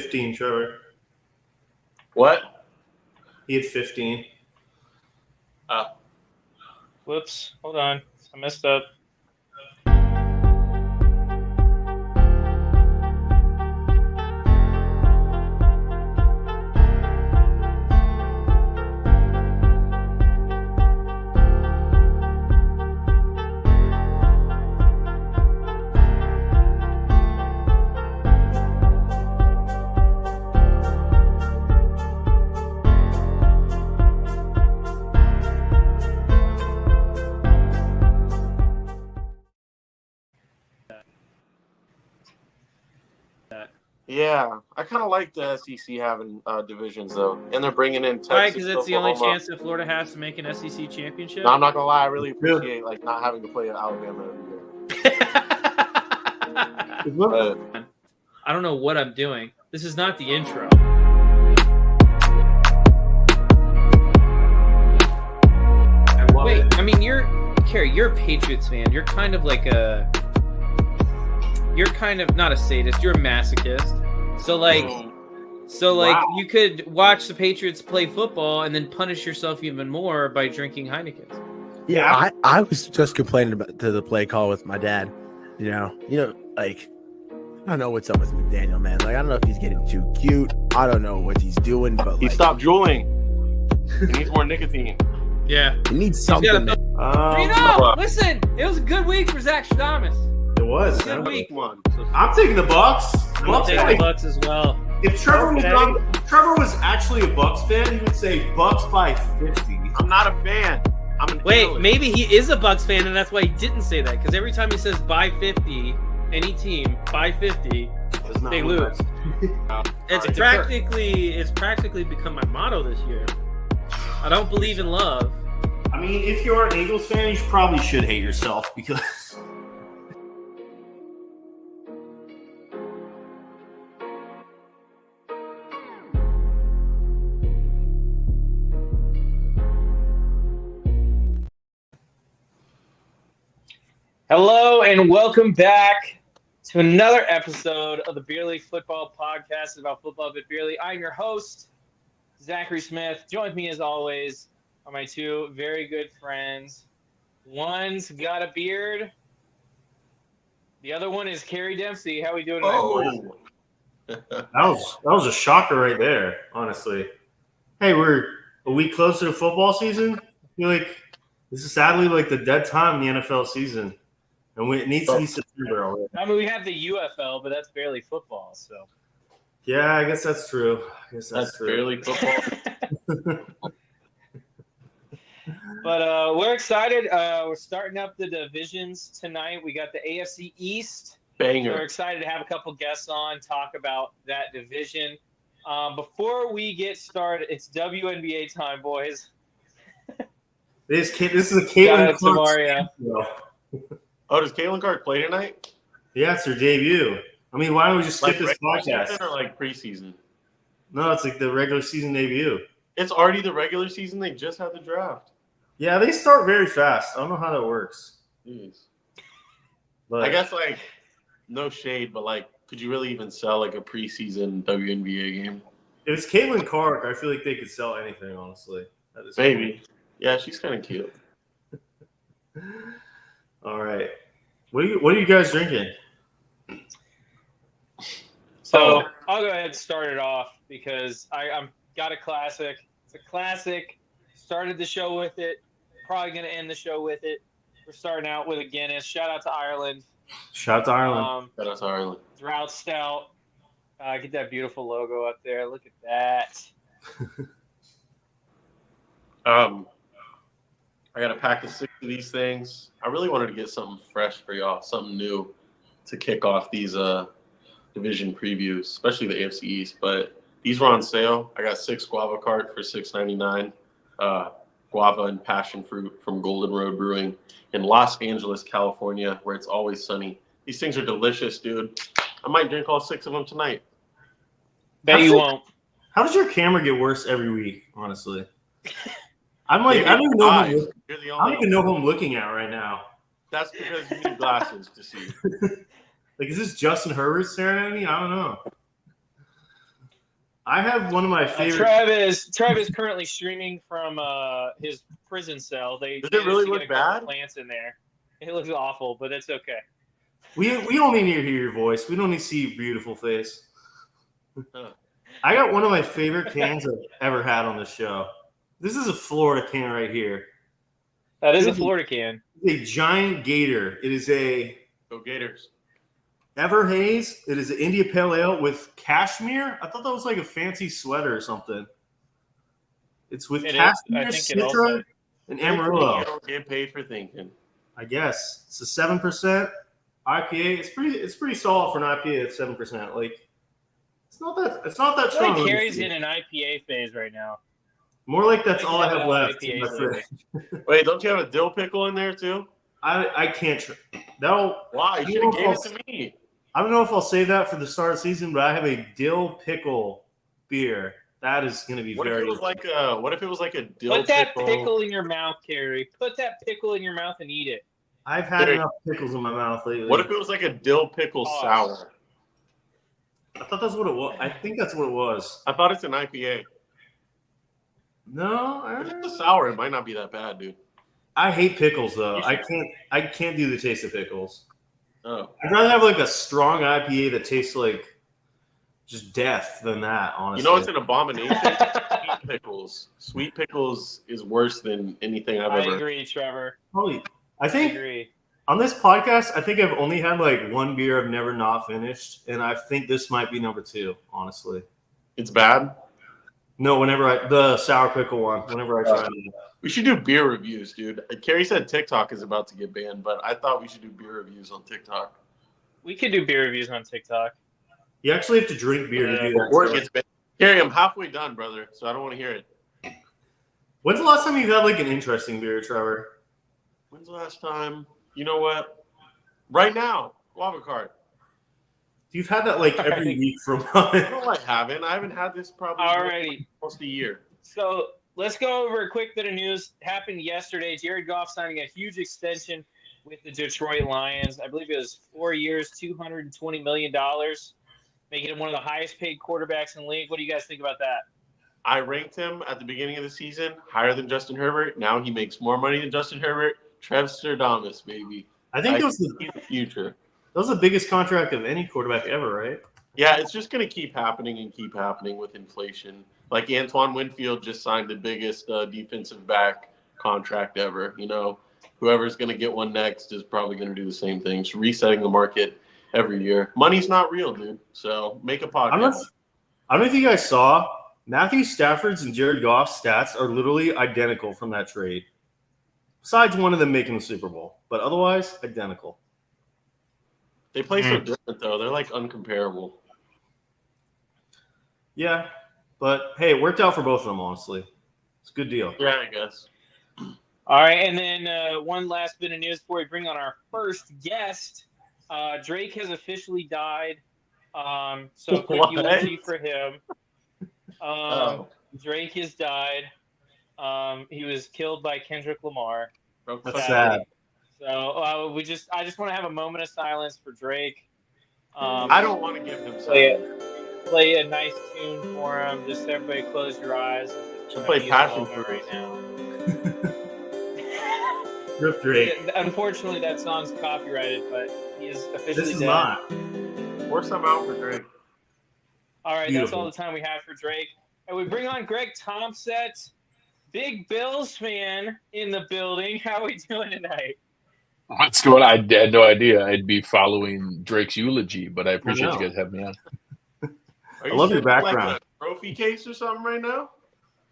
15, Trevor. What? He had 15. Whoops. Hold on. I messed up. Yeah, I kind of like the SEC having divisions though, and they're bringing in Texas. Why? Because it's the only Oklahoma. chance that Florida has to make an SEC championship. No, I'm not gonna lie. I really appreciate like not having to play Alabama every year. I don't know what I'm doing. This is not the intro. Wait, I mean, you're a Patriots fan. You're kind of like you're kind of not a sadist. You're a masochist. So wow. You could watch the Patriots play football and then punish yourself even more by drinking Heineken. Yeah, I was just complaining to the play call with my dad. You know, like I don't know what's up with McDaniel, man. Like I don't know if he's getting too cute. I don't know what he's doing, but he stopped drooling. He needs more nicotine. Yeah, he needs something. Listen, it was a good week for Zach Stradamus. It was. Good week. I'm taking the Bucks. I'm taking the Bucks as well. If Trevor was actually a Bucks fan, he would say Bucks by 50. I'm not a fan. Maybe he is a Bucks fan, and that's why he didn't say that. Because every time he says by 50, any team by 50, they lose. It's practically become my motto this year. I don't believe in love. I mean, if you're an Eagles fan, you probably should hate yourself because. Hello and welcome back to another episode of the Beer League Football Podcast about football but beer league. I'm your host, Zachary Smith. Join with me as always are my two very good friends. One's got a beard. The other one is Kerry Dempsey. How are we doing tonight, boys? That was a shocker right there, honestly. Hey, we're a week closer to football season. I feel like this is sadly like the dead time in the NFL season. And it needs to be September already. I mean, we have the UFL, but that's barely football. So, yeah, I guess that's true. That's barely football. But we're excited. We're starting up the divisions tonight. We got the AFC East. Banger. We're excited to have a couple guests on, talk about that division. Before we get started, it's WNBA time, boys. This is a Caitlin Clark. Oh, does Caitlin Clark play tonight? Yeah, it's her debut. I mean, why don't we just skip this podcast? Or like preseason? No, it's like the regular season debut. It's already the regular season. They just had the draft. Yeah, they start very fast. I don't know how that works. Jeez. But I guess like no shade, but like, could you really even sell like a preseason WNBA game? If it's Caitlin Clark, I feel like they could sell anything. Honestly, maybe. Yeah, she's kind of cute. All right. What are you guys drinking? So I'll go ahead and start it off because I'm got a classic. It's a classic. Started the show with it. Probably going to end the show with it. We're starting out with a Guinness. Shout out to Ireland. Shout out to Ireland. Shout out to Ireland. Drought Stout. Get that beautiful logo up there. Look at that. I got a pack of 6 of these things. I really wanted to get something fresh for y'all, something new to kick off these division previews, especially the AFC East. But these were on sale. I got 6 guava cart for $6.99. Guava and passion fruit from Golden Road Brewing in Los Angeles, California, where it's always sunny. These things are delicious, dude. I might drink all 6 of them tonight. Bet you won't. How does your camera get worse every week, honestly? I'm like, I don't even know who I'm looking at right now. That's because you need glasses to see. Like, is this Justin Herbert staring at me? I don't know. I have one of my favorite. Trev is currently streaming from his prison cell. Does it really look bad? Plants in there. It looks awful, but it's okay. We only need to hear your voice. We don't need to see your beautiful face. I got one of my favorite cans I've ever had on this show. This is a Florida can right here. That is a Florida can. A giant gator. It is a Go Gators. Ever Haze. It is an India Pale Ale with cashmere. I thought that was like a fancy sweater or something. It's with cashmere, citra, and Amarillo. You don't get paid for thinking. I guess it's a 7% IPA. It's pretty solid for an IPA at 7%. Like it's not that strong. I think Carrie's in an IPA phase right now. More like that's all I have left. Wait, don't you have a dill pickle in there too? I can't. Why? You should have gave it to me. I don't know if I'll save that for the start of the season, but I have a dill pickle beer. That is going to be What if it was like a dill pickle? Put that pickle in your mouth, Carrie. Put that pickle in your mouth and eat it. I've had enough pickles in my mouth lately. What if it was like a dill pickle sour? I thought that's what it was. I think that's what it was. I thought it's an IPA. No, if it's a sour, it might not be that bad, dude. I hate pickles though. I can't do the taste of pickles. Oh. I'd rather have like a strong IPA that tastes like just death than that, honestly. You know, it's an abomination. Sweet pickles. Sweet pickles is worse than anything I've ever. I agree, Trevor. Probably. I think agree. On this podcast, I think I've only had like one beer I've never not finished, and I think this might be number 2, honestly. It's bad? No, the sour pickle one, whenever I try it. We should do beer reviews, dude. Carrie said TikTok is about to get banned, but I thought we should do beer reviews on TikTok. We could do beer reviews on TikTok. You actually have to drink beer to do that. Before it gets banned. Carrie, I'm halfway done, brother, so I don't want to hear it. When's the last time you've had like an interesting beer, Trevor? When's the last time? You know what? Right now, Guava Cart. You've had that like every week for a month. No, I haven't. I haven't had this probably almost a year. So let's go over a quick bit of news. Happened yesterday. Jared Goff signing a huge extension with the Detroit Lions. I believe it was 4 years, $220 million, making him one of the highest paid quarterbacks in the league. What do you guys think about that? I ranked him at the beginning of the season higher than Justin Herbert. Now he makes more money than Justin Herbert. Trevstradamus, baby. I think it was the future. That was the biggest contract of any quarterback ever, right? Yeah, it's just going to keep happening with inflation. Like Antoine Winfield just signed the biggest defensive back contract ever. You know, whoever's going to get one next is probably going to do the same thing. Just resetting the market every year. Money's not real, dude. So make a podcast. I don't know if you guys saw Matthew Stafford's and Jared Goff's stats are literally identical from that trade. Besides one of them making the Super Bowl, but otherwise identical. They play so different, though. They're like uncomparable. Yeah, but hey, it worked out for both of them, honestly. It's a good deal. Yeah, I guess. All right, and then one last bit of news before we bring on our first guest. Drake has officially died. So quick eulogy for him. Drake has died. He was killed by Kendrick Lamar. That's sad. So I just want to have a moment of silence for Drake. I don't want to give him play a nice tune for him. Just everybody close your eyes. Should play Passion Fruit right now. Rip Drake. Unfortunately, that song's copyrighted, but he is officially This is dead. not. Pour some out for Drake. All right, Beautiful. That's all the time we have for Drake. And we bring on Greg Tompsett, big Bills fan in the building. How are we doing tonight? What's going on? I had no idea I'd be following Drake's eulogy, but I appreciate you guys having me on. I love your background. Like a trophy case or something right now?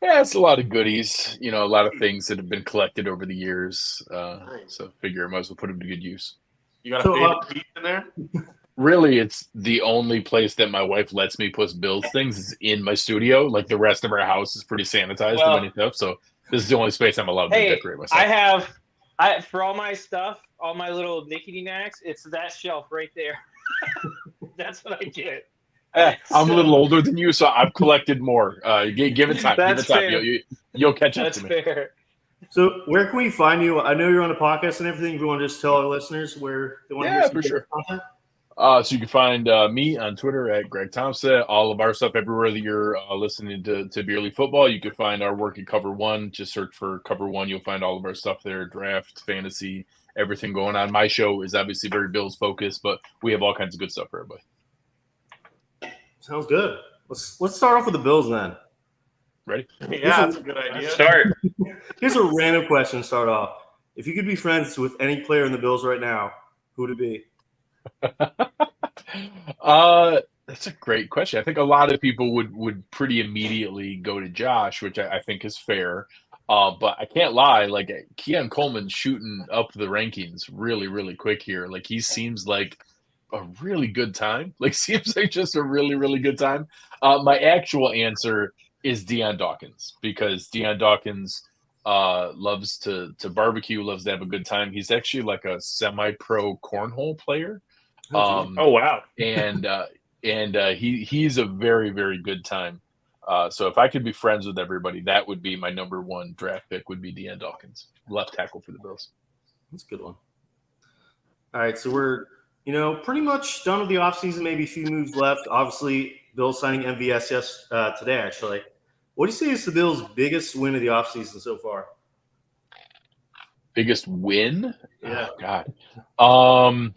Yeah, it's a lot of goodies. You know, a lot of things that have been collected over the years. So figure I might as well put them to good use. You got a favorite piece in there? Really, it's the only place that my wife lets me put Bills things is in my studio. Like the rest of our house is pretty sanitized and many stuff. So this is the only space I'm allowed to decorate myself. For all my stuff, all my little nickety knacks, it's that shelf right there. That's what I get. I'm a little older than you, so I've collected more. Give it time. That's give it time. fair. You'll catch up That's to me. fair. So where can we find you? I know you're on a podcast and everything. We want to just tell our listeners where they want to hear some for sure. content. So you can find me on Twitter at Greg Tompsett. All of our stuff everywhere that you're listening to Beer League Football. You can find our work at Cover One. Just search for Cover One. You'll find all of our stuff there: draft, fantasy, everything going on. My show is obviously very Bills focused, but we have all kinds of good stuff for everybody. Sounds good. Let's start off with the Bills then. Ready? Yeah, that's a good idea. Start. Here's a random question to start off. If you could be friends with any player in the Bills right now, who would it be? That's a great question. I think a lot of people would pretty immediately go to Josh, which I think is fair. But I can't lie, like Keon Coleman's shooting up the rankings really, really quick here. Like he seems like a really good time. Like seems like just a really, really good time. My actual answer is Deion Dawkins, because Deion Dawkins loves to barbecue, loves to have a good time. He's actually like a semi-pro cornhole player. Oh wow! And he's a very, very good time. So if I could be friends with everybody, that would be my number one draft pick. Would be Deion Dawkins, left tackle for the Bills. That's a good one. All right, so we're pretty much done with the offseason. Maybe a few moves left. Obviously, Bills signing MVS today. Actually, what do you say is the Bills' biggest win of the offseason so far? Biggest win? Yeah. Oh, God.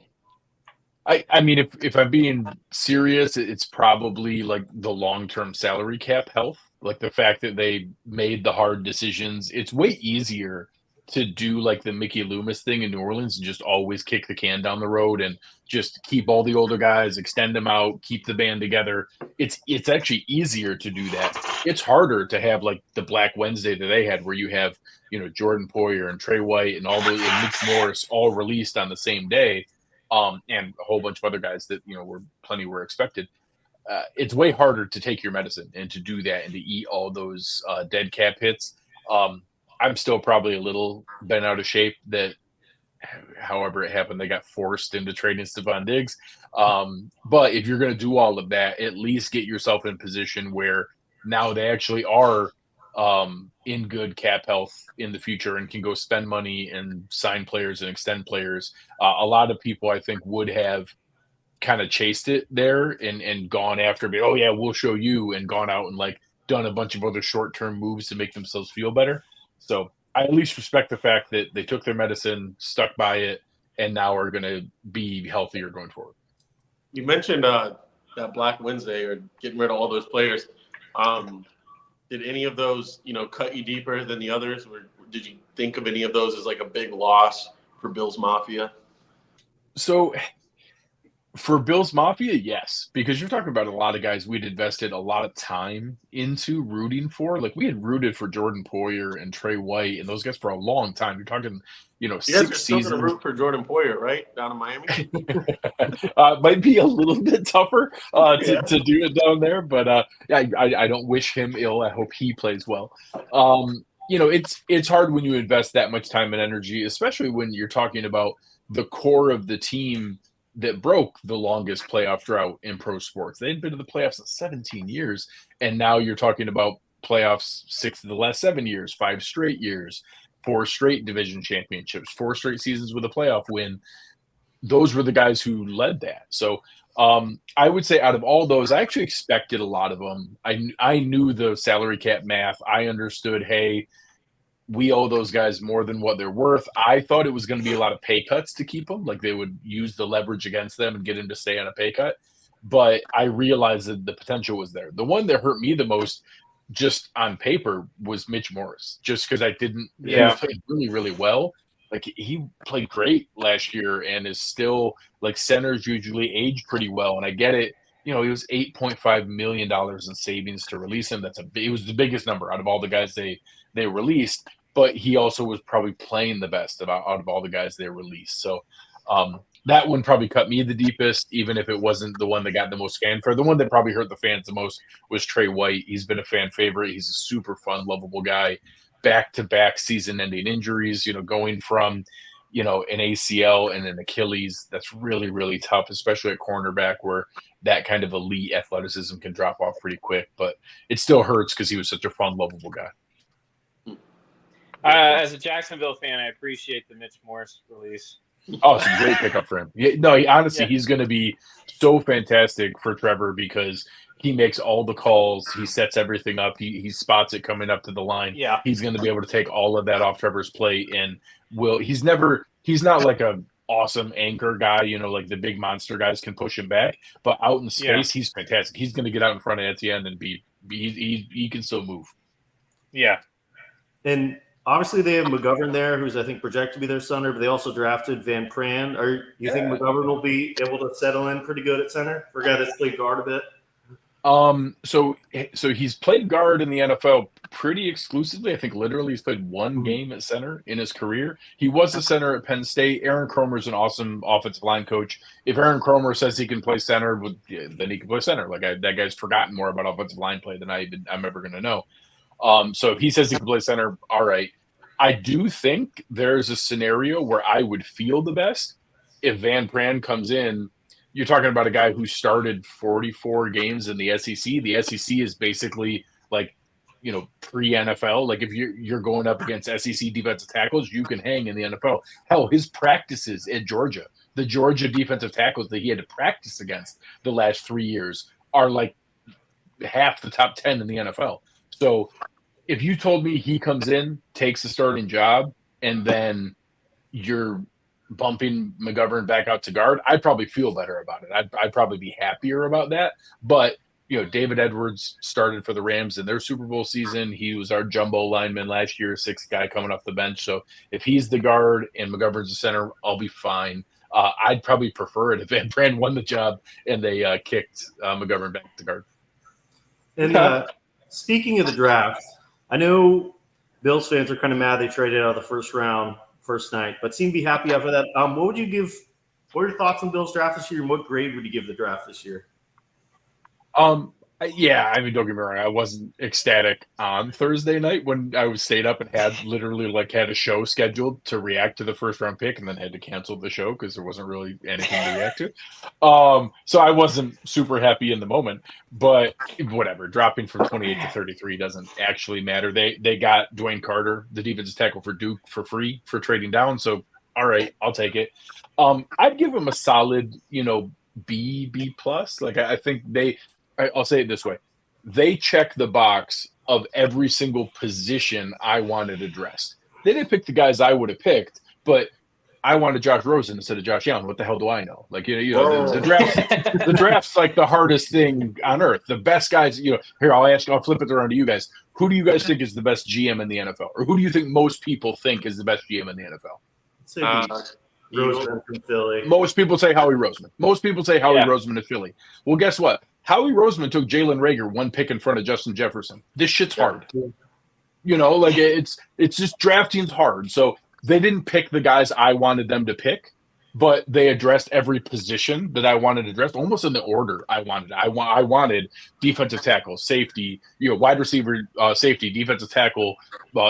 I mean, if I'm being serious, it's probably like the long-term salary cap health, like the fact that they made the hard decisions. It's way easier to do like the Mickey Loomis thing in New Orleans and just always kick the can down the road and just keep all the older guys, extend them out, keep the band together. It's actually easier to do that. It's harder to have like the Black Wednesday that they had, where you have Jordan Poyer and Trey White and all those and Mitch Morris all released on the same day. And a whole bunch of other guys that were expected. It's way harder to take your medicine and to do that and to eat all those dead cap hits. I'm still probably a little bent out of shape that, however it happened, they got forced into trading Stephon Diggs. But if you're going to do all of that, at least get yourself in position where now they actually are in good cap health in the future and can go spend money and sign players and extend players. A lot of people, I think, would have kind of chased it there and gone after me. Oh yeah, we'll show you, and gone out and like done a bunch of other short-term moves to make themselves feel better. So I at least respect the fact that they took their medicine, stuck by it, and now are going to be healthier going forward. You mentioned that Black Wednesday or getting rid of all those players. Did any of those, cut you deeper than the others? Or did you think of any of those as like a big loss for Bills Mafia? So for Bills Mafia, yes, because you're talking about a lot of guys we'd invested a lot of time into rooting for. Like we had rooted for Jordan Poyer and Trey White and those guys for a long time. You're talking, you guys 6 are still seasons. going to root for Jordan Poyer, right? Down in Miami? Might be a little bit tougher to do it down there, but I don't wish him ill. I hope he plays well. It's hard when you invest that much time and energy, especially when you're talking about the core of the team that broke the longest playoff drought in pro sports. They hadn't been to the playoffs in 17 years, and now you're talking about playoffs 6 of the last 7 years, 5 straight years, 4 straight division championships, 4 straight seasons with a playoff win. Those were the guys who led that. So I would say out of all those, I actually expected a lot of them. I knew the salary cap math. I understood, hey, we owe those guys more than what they're worth. I thought it was going to be a lot of pay cuts to keep them. Like they would use the leverage against them and get him to stay on a pay cut. But I realized that the potential was there. The one that hurt me the most just on paper was Mitch Morris, just because he played really, really well. Like he played great last year and is still like centers usually age pretty well. And I get it. He was $8.5 million in savings to release him. It was the biggest number out of all the guys they released. But he also was probably playing the best out of all the guys they released. So that one probably cut me the deepest, even if it wasn't the one that got the most fanfare. The one that probably hurt the fans the most was Trey White. He's been a fan favorite. He's a super fun, lovable guy. Back-to-back season-ending injuries, going from, an ACL and an Achilles. That's really, really tough, especially at cornerback where that kind of elite athleticism can drop off pretty quick. But it still hurts because he was such a fun, lovable guy. As a Jacksonville fan, I appreciate the Mitch Morris release. Oh, it's a great pickup for him. Yeah, no, honestly, he's going to be so fantastic for Trevor because he makes all the calls. He sets everything up. He spots it coming up to the line. Yeah. He's going to be able to take all of that off Trevor's plate. And he's not like a awesome anchor guy, like the big monster guys can push him back. But out in space, he's fantastic. He's going to get out in front of Etienne and he can still move. Yeah. And obviously they have McGovern there, who's I think projected to be their center, but they also drafted Van Pran. You think McGovern will be able to settle in pretty good at center for a guy that's played guard a bit? So he's played guard in the NFL pretty exclusively. I think literally he's played one game at center in his career. He was a center at Penn State. Aaron Kromer's an awesome offensive line coach. If Aaron Kromer says he can play center, then he can play center. Like that guy's forgotten more about offensive line play than I'm ever going to know. So if he says he can play center, all right. I do think there's a scenario where I would feel the best if Van Pran comes in. You're talking about a guy who started 44 games in the SEC. The SEC is basically like, pre-NFL. Like if you're going up against SEC defensive tackles, you can hang in the NFL. Hell, his practices at Georgia, the Georgia defensive tackles that he had to practice against the last 3 years are like half the top 10 in the NFL. So if you told me he comes in, takes the starting job, and then you're bumping McGovern back out to guard, I'd probably feel better about it. I'd probably be happier about that. But, David Edwards started for the Rams in their Super Bowl season. He was our jumbo lineman last year, sixth guy coming off the bench. So if he's the guard and McGovern's the center, I'll be fine. I'd probably prefer it if Van Pran won the job and they kicked McGovern back to guard. And speaking of the draft, I know Bills fans are kind of mad they traded out of the first round first night, but seem to be happy after that. What are your thoughts on Bills draft this year, and what grade would you give the draft this year? Yeah, don't get me wrong. I wasn't ecstatic on Thursday night when I was stayed up and had a show scheduled to react to the first round pick and then had to cancel the show because there wasn't really anything to react to. So I wasn't super happy in the moment, but whatever. Dropping from 28 to 33 doesn't actually matter. They got Dwayne Carter, the defensive tackle for Duke, for free for trading down. So all right, I'll take it. I'd give him a solid, B plus. Like I think I'll say it this way. They check the box of every single position I wanted addressed. They didn't pick the guys I would have picked, but I wanted Josh Rosen instead of Josh Allen. What the hell do I know? Like, the draft's like the hardest thing on earth. The best guys, here, I'll flip it around to you guys. Who do you guys think is the best GM in the NFL? Or who do you think most people think is the best GM in the NFL? Roseman from Philly. Most people say Howie Roseman. Roseman of Philly. Well, guess what? Howie Roseman took Jalen Reagor one pick in front of Justin Jefferson. This shit's hard. It's just drafting's hard. So they didn't pick the guys I wanted them to pick, but they addressed every position that I wanted addressed, almost in the order I wanted. I wanted defensive tackle, safety, wide receiver, safety, defensive tackle,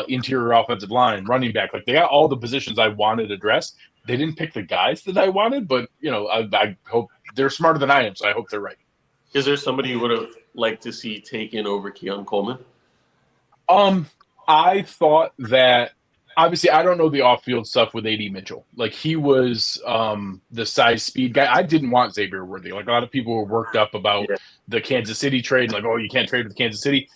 interior offensive line, running back. Like they got all the positions I wanted addressed. They didn't pick the guys that I wanted, but I hope they're smarter than I am, so I hope they're right. Is there somebody you would have liked to see taken over Keon Coleman? I thought that obviously I don't know the off-field stuff with A.D. Mitchell. Like he was the size speed guy. I didn't want Xavier Worthy. Like a lot of people were worked up about the Kansas City trade. Like, oh, you can't trade with Kansas City.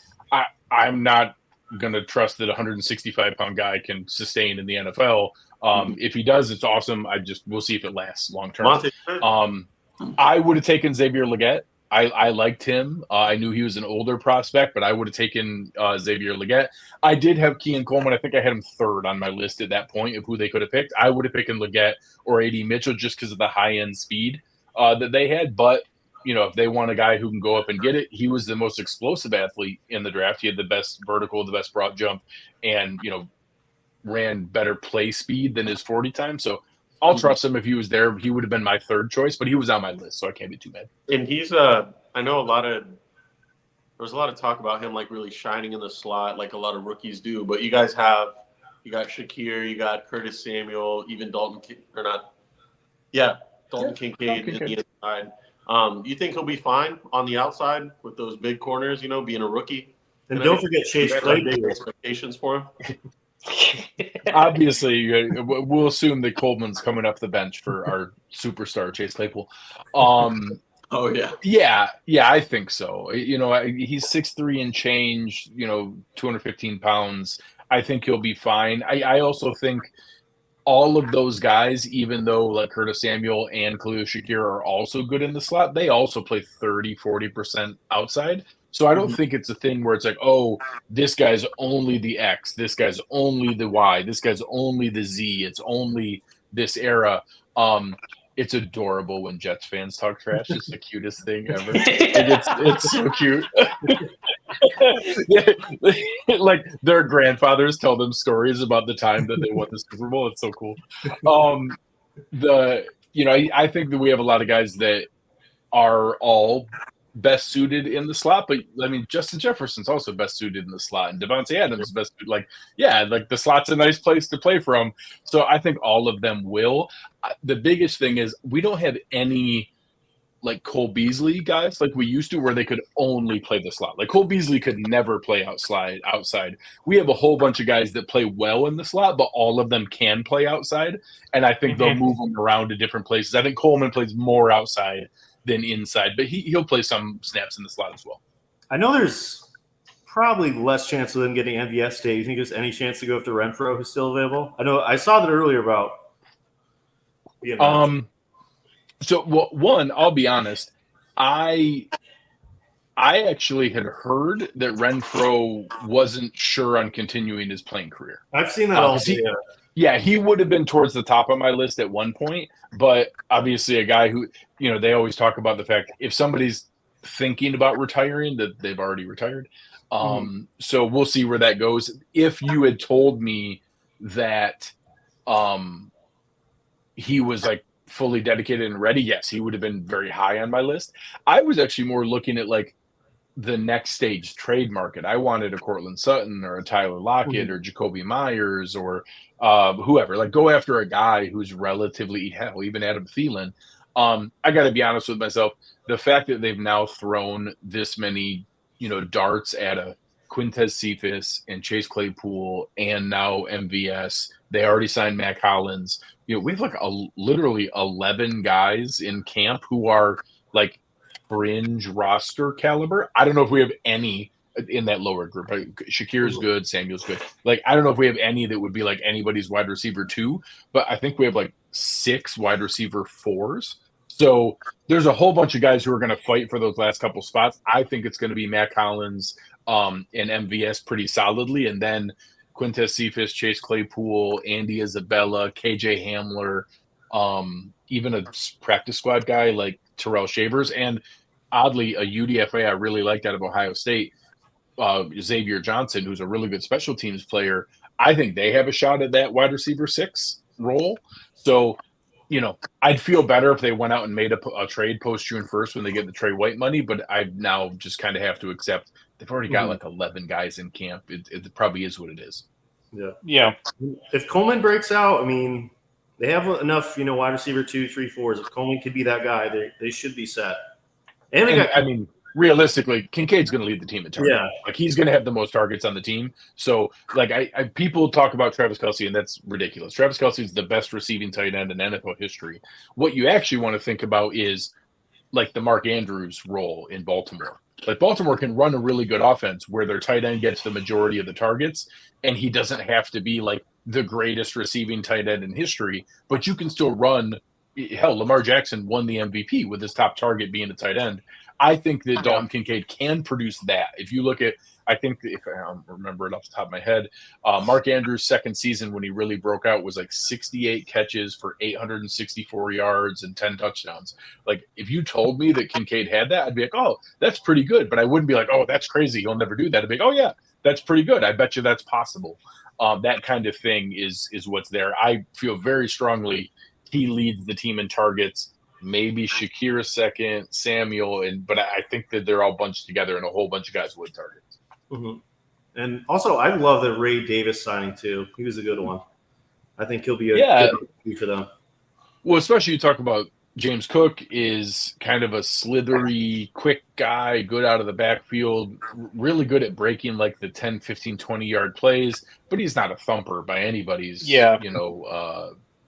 I'm not going to trust that a 165-pound guy can sustain in the NFL. If he does, it's awesome. We'll see if it lasts long term. I would have taken Xavier Legette. I liked him. I knew he was an older prospect, but I would have taken Xavier Legette. I did have Keon Coleman. I think I had him third on my list at that point of who they could have picked. I would have picked Legette or A.D. Mitchell just because of the high-end speed that they had. But, if they want a guy who can go up and get it, he was the most explosive athlete in the draft. He had the best vertical, the best broad jump, and, ran better play speed than his 40 time. So I'll trust him. If he was there, he would have been my third choice, but he was on my list, so I can't be too mad. And he's I know there was a lot of talk about him like really shining in the slot like a lot of rookies do, but you got Shakir, you got Curtis Samuel, even Dalton Kincaid in the inside. You think he'll be fine on the outside with those big corners, being a rookie? And don't forget Chase Claypool. Expectations for him. Obviously, we'll assume that Coleman's coming up the bench for our superstar Chase Claypool. Oh yeah. Yeah, I think so. He's 6'3" and change. 215 pounds. I think he'll be fine. I also think all of those guys, even though like Curtis Samuel and Khalil Shakir are also good in the slot, they also play 30-40% outside. So I don't think it's a thing where it's like, oh, this guy's only the X, this guy's only the Y, this guy's only the Z, it's only this era. It's adorable when Jets fans talk trash. It's the cutest thing ever. It's so cute. Like their grandfathers tell them stories about the time that they won the Super Bowl. It's so cool. I think that we have a lot of guys that are all best suited in the slot, but I mean Justin Jefferson's also best suited in the slot, and Devontae Adams is best suited. Like the slot's a nice place to play from. So I think all of them will. The biggest thing is we don't have any like Cole Beasley guys like we used to, where they could only play the slot. Like Cole Beasley could never play outside. We have a whole bunch of guys that play well in the slot, but all of them can play outside. And I think they'll move them around to different places. I think Coleman plays more outside than inside, but he'll play some snaps in the slot as well. I know there's probably less chance of them getting MVS today. You think there's any chance to go after Renfro, who's still available? I know I saw that earlier about. One, I'll be honest, I actually had heard that Renfro wasn't sure on continuing his playing career. I've seen that also. Yeah, he would have been towards the top of my list at one point, but obviously a guy who, they always talk about the fact if somebody's thinking about retiring, that they've already retired. So we'll see where that goes. If you had told me that he was like fully dedicated and ready, yes, he would have been very high on my list. I was actually more looking at like the next stage trade market. I wanted a Cortland Sutton or a Tyler Lockett or Jacoby Myers or whoever. Like go after a guy who's relatively, hell, even Adam Thielen. I got to be honest with myself. The fact that they've now thrown this many, darts at a Quintez Cephas and Chase Claypool and now MVS. They already signed Mac Hollins. We have like literally 11 guys in camp who are like fringe roster caliber. I don't know if we have any in that lower group. Shakir's good, Samuel's good. Like I don't know if we have any that would be like anybody's wide receiver 2, but I think we have like 6 wide receiver 4s. So there's a whole bunch of guys who are going to fight for those last couple spots. I think it's going to be Mac Hollins and MVS pretty solidly, and then Quintez Cephas, Chase Claypool, Andy Isabella, KJ Hamler, even a practice squad guy like Terrell Shavers, and oddly, a UDFA I really liked out of Ohio State, Xavier Johnson, who's a really good special teams player. I think they have a shot at that wide receiver 6 role. So, I'd feel better if they went out and made a trade post June 1st when they get the Trey White money, but I now just kind of have to accept they've already got like 11 guys in camp. It probably is what it is. Yeah. If Coleman breaks out, I mean, they have enough, wide receiver 2, 3, 4s. If Coleman could be that guy, they should be set. And realistically, Kincaid's going to lead the team in targets. Yeah. Like he's going to have the most targets on the team. So like people talk about Travis Kelce, and that's ridiculous. Travis Kelce is the best receiving tight end in NFL history. What you actually want to think about is like the Mark Andrews role in Baltimore. Like Baltimore can run a really good offense where their tight end gets the majority of the targets, and he doesn't have to be like the greatest receiving tight end in history, but you can still run. Hell, Lamar Jackson won the MVP with his top target being a tight end. I think that Dalton Kincaid can produce that. If you look at, I think if I don't remember it off the top of my head, Mark Andrews' second season when he really broke out was like 68 catches for 864 yards and 10 touchdowns. Like if you told me that Kincaid had that, I'd be like, oh, that's pretty good. But I wouldn't be like, oh, that's crazy. He'll never do that. I'd be like, oh yeah, that's pretty good. I bet you that's possible. That kind of thing is what's there. I feel very strongly he leads the team in targets. Maybe Shakir a second, Samuel, but I think that they're all bunched together and a whole bunch of guys with targets. Mm-hmm. And also, I love the Ray Davis signing too. He was a good one. I think he'll be a good opportunity for them. Well, especially you talk about James Cook is kind of a slithery, quick guy, good out of the backfield, really good at breaking like the 10, 15, 20-yard plays, but he's not a thumper by anybody's,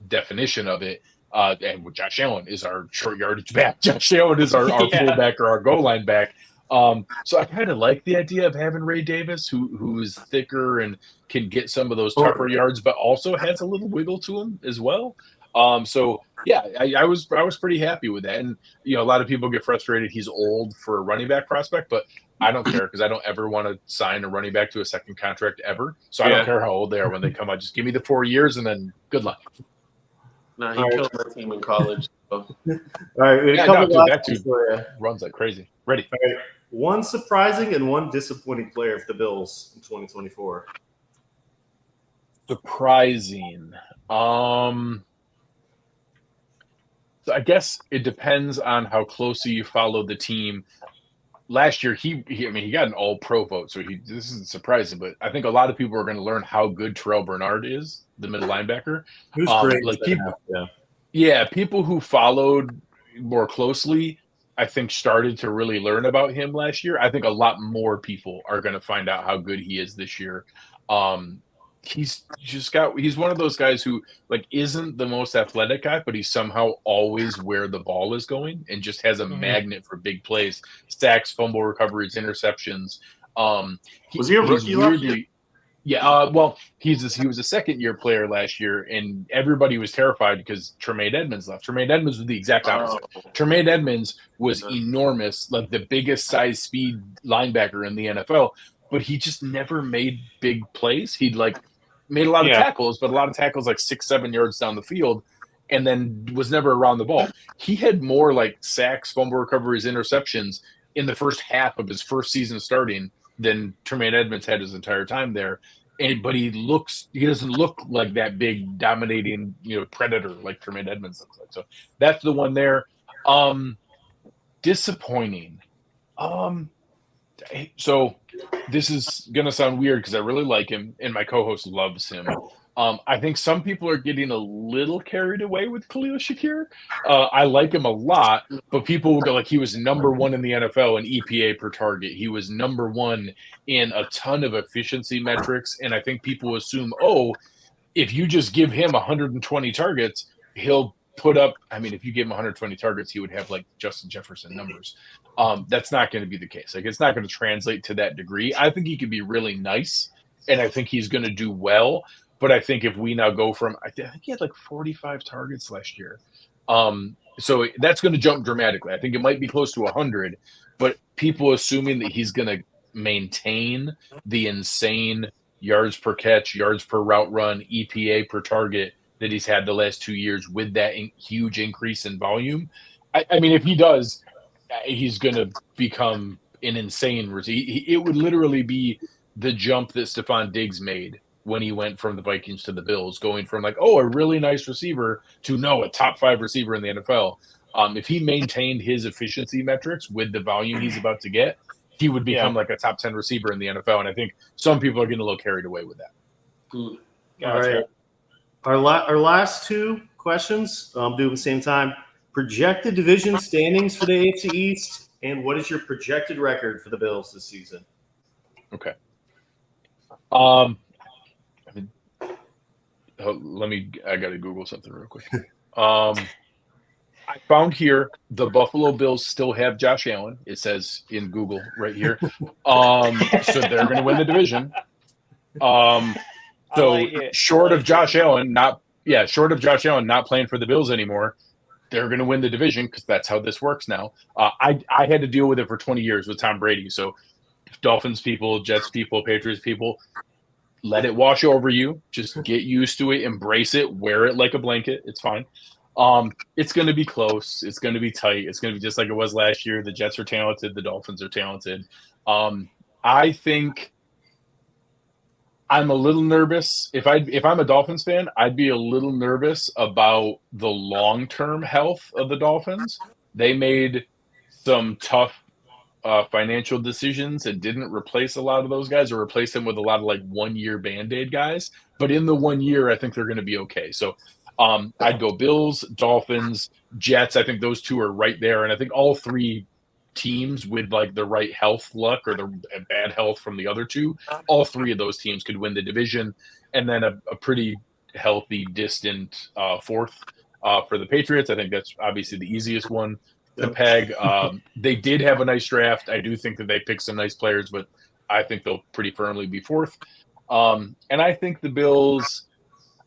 definition of it. And Josh Allen is our short yardage back. Josh Allen is our fullback or our goal line back. So I kind of like the idea of having Ray Davis, who is thicker and can get some of those tougher yards, but also has a little wiggle to him as well. So yeah, I was pretty happy with that. And a lot of people get frustrated he's old for a running back prospect, but I don't care because I don't ever want to sign a running back to a second contract ever. So I don't care how old they are when they come out. Just give me the 4 years and then good luck. No, he killed my team in college. So. All right, that dude runs like crazy. Ready? All right. One surprising and one disappointing player for the Bills in 2024. Surprising. So I guess it depends on how closely you follow the team. Last year, he got an All-Pro vote, so this isn't surprising. But I think a lot of people are going to learn how good Terrell Bernard is, the middle linebacker. Who's great? Like people who followed more closely, I think, started to really learn about him last year. I think a lot more people are going to find out how good he is this year. He's one of those guys who isn't the most athletic guy, but he's somehow always where the ball is going and just has a magnet for big plays, sacks, fumble recoveries, interceptions. Was he a rookie last year? Yeah. Well, he was a second-year player last year, and everybody was terrified because Tremaine Edmonds left. Tremaine Edmonds was the exact opposite. Tremaine Edmonds was enormous, like the biggest size speed linebacker in the NFL, but he just never made big plays. He'd made a lot of tackles, but a lot of tackles 6-7 yards down the field, and then was never around the ball. He had more sacks, fumble recoveries, interceptions in the first half of his first season starting than Tremaine Edmonds had his entire time there. But he doesn't look like that big dominating, predator like Tremaine Edmonds looks like. So that's the one there. Disappointing. So this is going to sound weird because I really like him and my co-host loves him. I think some people are getting a little carried away with Khalil Shakir. I like him a lot, but people will go he was number one in the NFL in EPA per target. He was number one in a ton of efficiency metrics. And I think people assume, if you just give him 120 targets, he'll put up, if you give him 120 targets, he would have Justin Jefferson numbers. That's not going to be the case. It's not going to translate to that degree. I think he could be really nice, and I think he's going to do well. But I think if we now go from, I think he had 45 targets last year. So that's going to jump dramatically. I think it might be close to 100, but people assuming that he's going to maintain the insane yards per catch, yards per route run, EPA per target that he's had the last 2 years with that huge increase in volume. If he does, he's going to become an insane receiver. It would literally be the jump that Stephon Diggs made when he went from the Vikings to the Bills, going from a really nice receiver to a top 5 receiver in the NFL. If he maintained his efficiency metrics with the volume he's about to get, he would become a top 10 receiver in the NFL. And I think some people are getting a little carried away with that. All right. Our last two questions, do at the same time. Projected division standings for the AFC East, and what is your projected record for the Bills this season? Okay. I got to Google something real quick. I found here the Buffalo Bills still have Josh Allen. It says in Google right here. So they're going to win the division. Short of Josh Allen not playing for the Bills anymore, they're going to win the division because that's how this works now. I had to deal with it for 20 years with Tom Brady. So Dolphins people, Jets people, Patriots people, let it wash over you. Just get used to it, embrace it, wear it like a blanket. It's fine. It's going to be close. It's going to be tight. It's going to be just like it was last year. The Jets are talented. The Dolphins are talented. I think I'm a little nervous. If I'm a Dolphins fan, I'd be a little nervous about the long-term health of the Dolphins. They made some tough financial decisions and didn't replace a lot of those guys or replace them with a lot of 1-year Band-Aid guys. But in the 1 year, I think they're going to be okay. So I'd go Bills, Dolphins, Jets. I think those two are right there, and I think all three teams with like the right health luck or the bad health from the other two, all three of those teams could win the division, and then a pretty healthy, distant fourth for the Patriots. I think that's obviously the easiest one to peg. They did have a nice draft. I do think that they picked some nice players, but I think they'll pretty firmly be fourth. And I think the Bills,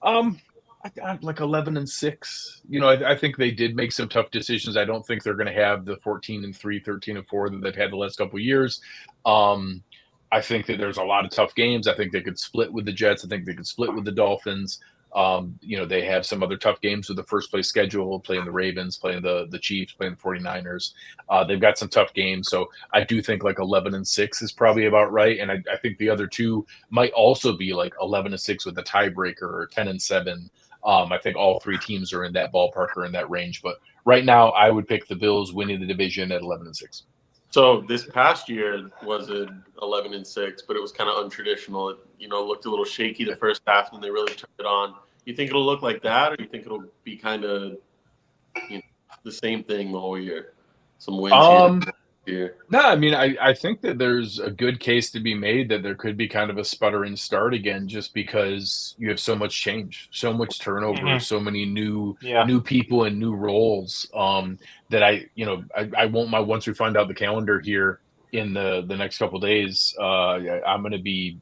like 11-6. I think they did make some tough decisions. I don't think they're going to have the 14-3, 13-4 that they've had the last couple of years. I think that there's a lot of tough games. I think they could split with the Jets. I think they could split with the Dolphins. They have some other tough games with the first place schedule, playing the Ravens, playing the Chiefs, playing the 49ers. They've got some tough games. So I do think like 11-6 is probably about right. And I think the other two might also be like 11-6 with a tiebreaker or 10-7. I think all three teams are in that ballpark or in that range. But right now I would pick the Bills winning the division at 11-6. So this past year was an 11-6, but it was kind of untraditional. It looked a little shaky the first half, and they really turned it on. You think it'll look like that, or you think it'll be kind of the same thing the whole year? Some wins here. No, I mean, I think that there's a good case to be made that there could be kind of a sputtering start again, just because you have so much change, so much turnover, so many new people and new roles. That I won't mind once we find out the calendar here in the next couple of days. I'm going to be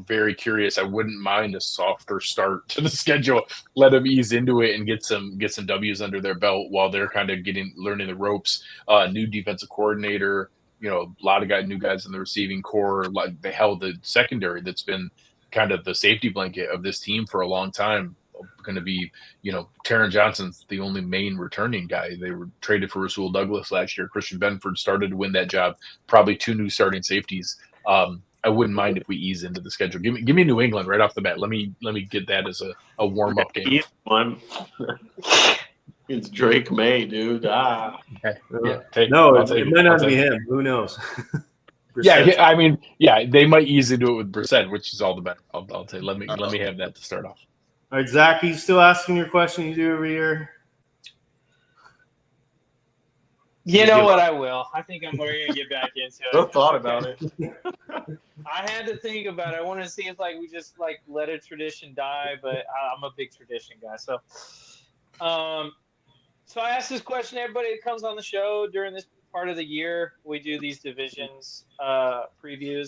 very curious. I wouldn't mind a softer start to the schedule. Let them ease into it and get some W's under their belt while they're kind of learning the ropes. New defensive coordinator, a lot of new guys in the receiving core. Like the secondary that's been kind of the safety blanket of this team for a long time. Going to be, Taron Johnson's the only main returning guy. They were traded for Rasul Douglas last year. Christian Benford started to win that job. Probably two new starting safeties. I wouldn't mind if we ease into the schedule. Give me New England right off the bat. Let me get that as a warm up game. One. It's Drake May, dude. No, it might not be him. Who knows? I mean, they might ease into it with Brissett, which is all the better. I'll tell you. Let me have that to start off. All right, Zach, are you still asking your question you do every year? You know what? I will. I think I'm going to get back into it. I thought about it. I had to think about it. I want to see if we just let a tradition die, but I'm a big tradition guy. So, so I asked this question to everybody that comes on the show during this part of the year. We do these divisions previews.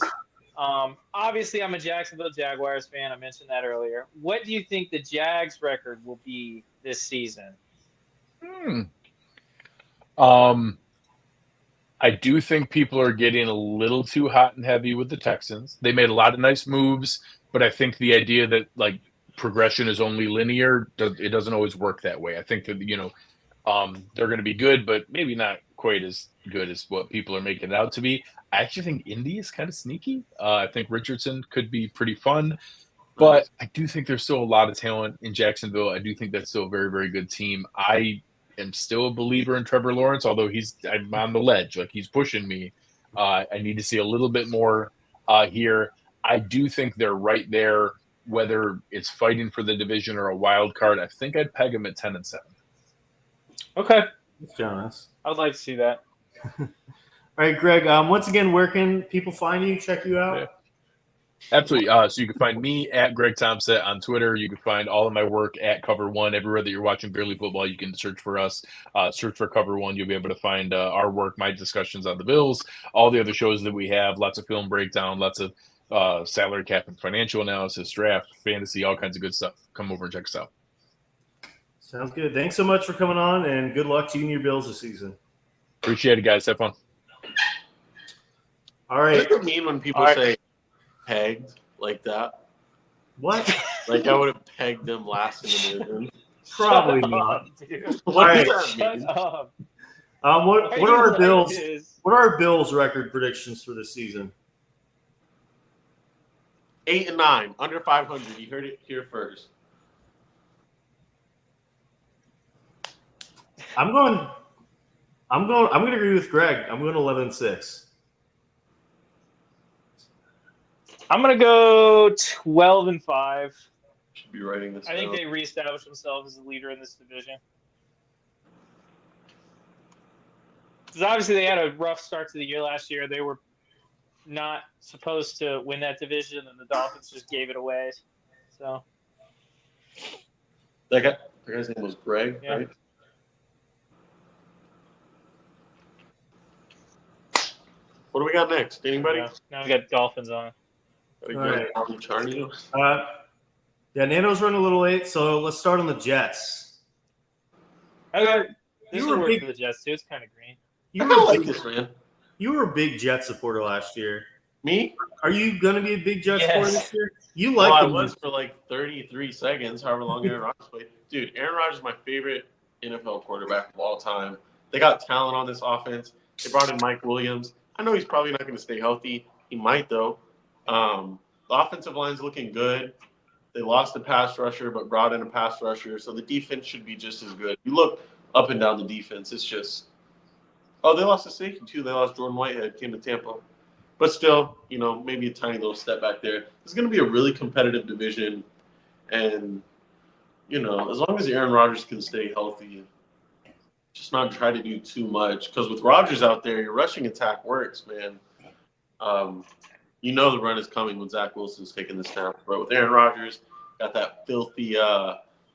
Obviously, I'm a Jacksonville Jaguars fan. I mentioned that earlier. What do you think the Jags record will be this season? I do think people are getting a little too hot and heavy with the Texans. They made a lot of nice moves, but I think the idea that progression is only linear, it doesn't always work that way. I think that they're going to be good, but maybe not quite as good as what people are making it out to be. I actually think Indy is kind of sneaky. I think Richardson could be pretty fun, but I do think there's still a lot of talent in Jacksonville. I do think that's still a very, very good team. I am still a believer in Trevor Lawrence, although I'm on the ledge. He's pushing me. I need to see a little bit more here. I do think they're right there, whether it's fighting for the division or a wild card. I think I'd peg them at 10-7. Okay. Jonas. I would like to see that. All right, Greg, once again, where can people find you, check you out? Yeah. Absolutely. So you can find me at Greg Tompsett on Twitter. You can find all of my work at Cover One. Everywhere that you're watching Beerly Football, you can search for us. Search for Cover One. You'll be able to find our work, my discussions on the Bills, all the other shows that we have, lots of film breakdown, lots of salary cap and financial analysis, draft, fantasy, all kinds of good stuff. Come over and check us out. Sounds good. Thanks so much for coming on, and good luck to you and your Bills this season. Appreciate it, guys. Have fun. All right. What does it mean when people say pegged like that? What? I would have pegged them last in the division. Probably not. What does that mean? What are our Bills? What are our Bills record predictions for this season? 8-9, under 500. You heard it here first. I'm going to agree with Greg. I'm going 11-6. I'm going to go 12-5. Should be writing this I think down. they reestablished themselves as a leader in this division. Because obviously they had a rough start to the year last year. They were not supposed to win that division, and the Dolphins just gave it away. So That guy's name was Greg, Yeah. right? What do we got next? Anybody? yeah. Now we got Dolphins on. Gotta All go right. to Charlie. Yeah, Nando's running a little late, so let's start on the Jets. Okay. This You will were work big- for the Jets too. It's kind of green. You I were, like big, this, man. you were a big Jet supporter last year. Me? Are you going to be a big Jet Yes. supporter this year? You Well, like I them. was for like 33 seconds, however long Aaron Rodgers played. Dude, Aaron Rodgers is my favorite NFL quarterback of all time. They got talent on this offense. They brought in Mike Williams. I know he's probably not going to stay healthy. He might, though. The offensive line's looking good. They lost the pass rusher, but brought in a pass rusher. So the defense should be just as good. You look up and down the defense. It's just – oh, they lost a safety, too. They lost Jordan Whitehead, came to Tampa. But still, maybe a tiny little step back there. It's going to be a really competitive division. And, as long as Aaron Rodgers can stay healthy, just not try to do too much. Because with Rodgers out there, your rushing attack works, man. The run is coming when Zach Wilson's taking the snap. But with Aaron Rodgers, got that filthy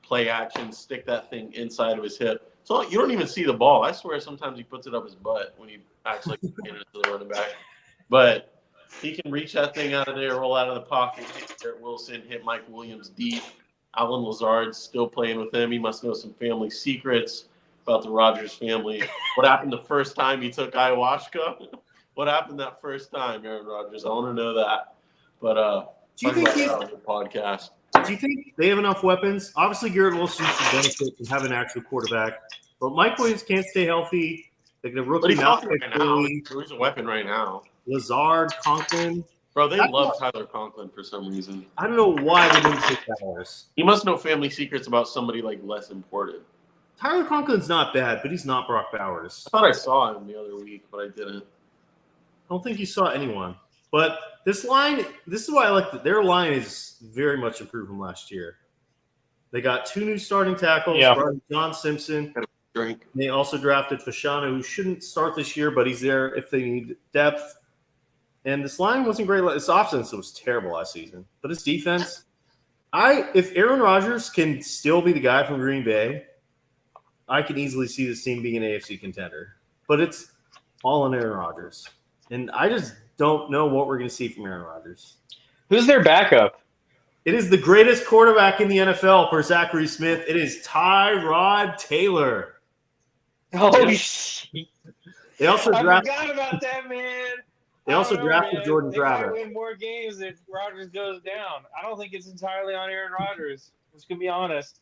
play action, stick that thing inside of his hip. So you don't even see the ball. I swear sometimes he puts it up his butt when he acts like he's getting it to the running back. But he can reach that thing out of there, roll out of the pocket, hit Garrett Wilson, hit Mike Williams deep. Alan Lazard's still playing with him. He must know some family secrets about the Rodgers family. What happened the first time he took ayahuasca? What happened that first time, Aaron Rodgers? I want to know that. But Do you talk think about that on the podcast. Do you think they have enough weapons? Obviously, Garrett Wilson should benefit from having an actual quarterback. But Mike Williams can't stay healthy. Like the But rookie he's now, healthy right now. He's a weapon right now. Lazard, Conklin. Bro, they That's love what- Tyler Conklin for some reason. I don't know why they didn't pick Dallas. He must know family secrets about somebody like less important. Tyler Conklin's not bad, but he's not Brock Bowers. I thought I saw him the other week, but I didn't. I don't think you saw anyone. But this is why I like their line is very much improved from last year. They got 2 new starting tackles, Yeah. John Simpson. Drink. They also drafted Fashanu, who shouldn't start this year, but he's there if they need depth. And this line wasn't great. This offense was terrible last season. But his defense, if Aaron Rodgers can still be the guy from Green Bay, I can easily see this team being an AFC contender. But it's all on Aaron Rodgers. And I just don't know what we're going to see from Aaron Rodgers. Who's their backup? It is the greatest quarterback in the NFL per Zachary Smith. It is Tyrod Taylor. Oh, shit. They also I drafted. forgot about that, man. They also I don't know, drafted man. Jordan They might Travis. win more games if Rodgers goes down. I don't think it's entirely on Aaron Rodgers. Let's be honest.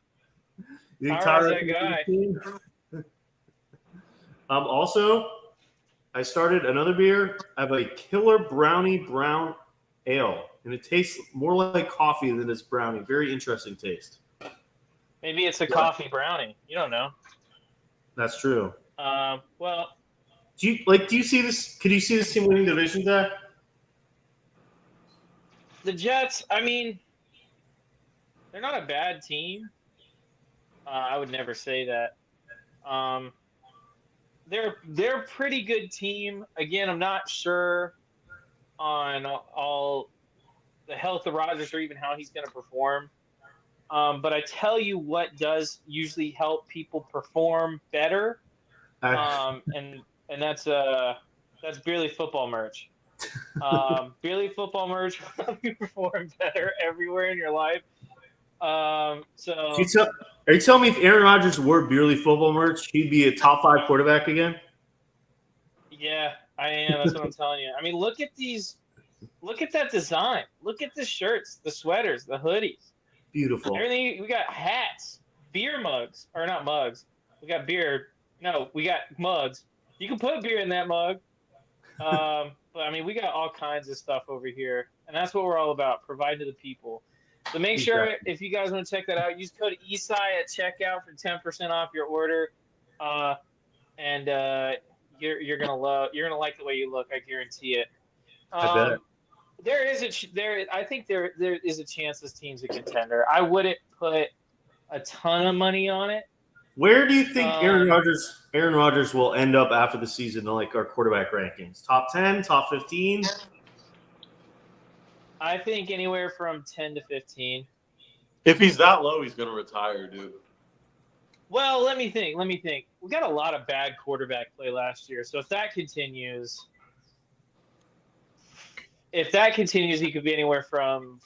You think Tyrod's Tyrod that can be the team? Also, I started another beer. I have a Killer Brownie Brown Ale, and it tastes more like coffee than it's brownie. Very interesting taste. Maybe it's a coffee brownie. You don't know. That's true. Well, Do you see this? Could you see this team winning the division, Zach? the Jets, I mean, they're not a bad team. I would never say that. They're a pretty good team. Again, I'm not sure on all the health of Rodgers or even how he's going to perform. But I tell you what does usually help people perform better, and that's Beerly football merch. Beerly football merch will help you perform better everywhere in your life. So Are you telling me if Aaron Rodgers wore Beerly football merch, he'd be a top 5 quarterback again? yeah, I am. That's what I'm telling you. I mean, look at these. Look at that design. Look at the shirts, the sweaters, the hoodies. Beautiful. Everything. We got hats, beer mugs, or not mugs. We got beer. No, we got mugs. You can put beer in that mug. But I mean, we got all kinds of stuff over here, and that's what we're all about, providing to the people. So make sure if you guys want to check that out, use code ESI at checkout for 10% off your order, and you're gonna like the way you look. I guarantee it. I bet. There is I think there is a chance this team's a contender. I wouldn't put a ton of money on it. Where do you think Aaron Rodgers will end up after the season, like our quarterback rankings? Top 10, top 15? I think anywhere from 10 to 15. If he's that low, he's going to retire, dude. Well, let me think. We got a lot of bad quarterback play last year. So if that continues, he could be anywhere from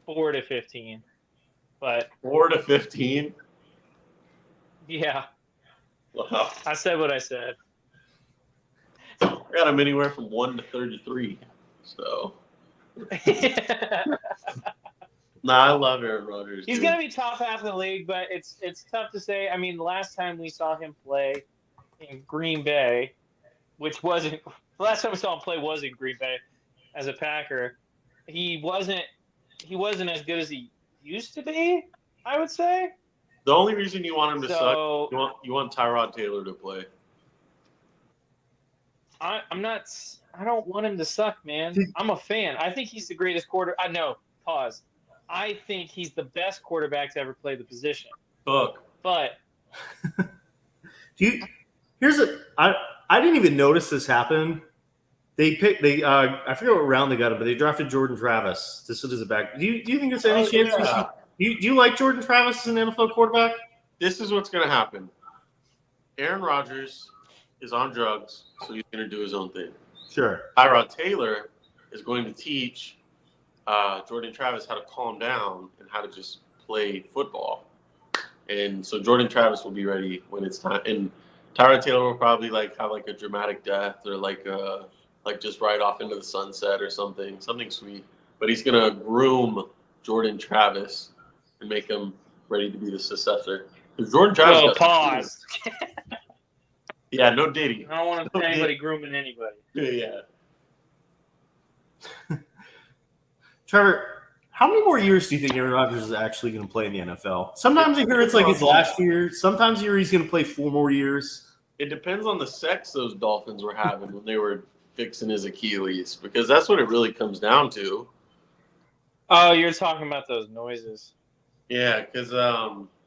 4 to 15. But 4 to 15? Yeah. Wow. I said what I said. I got him anywhere from 1 to 33. So. Nah, I love Aaron Rodgers. He's going to be top half of the league, but it's tough to say. I mean, the last time we saw him play in Green Bay, which wasn't – the last time we saw him play was in Green Bay as a Packer. He wasn't as good as he used to be, I would say. The only reason you want him to suck, you want Tyrod Taylor to play. I don't want him to suck, man. I'm a fan. I think he's the greatest quarterback. I know. Pause. I think he's the best quarterback to ever play the position. Fuck. But I didn't even notice this happen. I forget what round they got him, but they drafted Jordan Travis. This is a back. Do you think there's any chance? Yeah. Do you like Jordan Travis as an NFL quarterback? This is what's going to happen. Aaron Rodgers is on drugs, so he's going to do his own thing. Sure. Tyrod Taylor is going to teach Jordan Travis how to calm down and how to just play football. And so Jordan Travis will be ready when it's time. And Tyrod Taylor will probably have a dramatic death or just ride off into the sunset or something sweet. But he's going to groom Jordan Travis and make him ready to be the successor. Because Jordan Travis. Pause. Yeah, no Diddy. I don't want to see anybody grooming anybody. Yeah. Trevor, how many more years do you think Aaron Rodgers is actually going to play in the NFL? Sometimes you hear it's like his last year. Sometimes you hear he's going to play 4 more years. It depends on the sex those Dolphins were having when they were fixing his Achilles, because that's what it really comes down to. Oh, you're talking about those noises. Yeah, because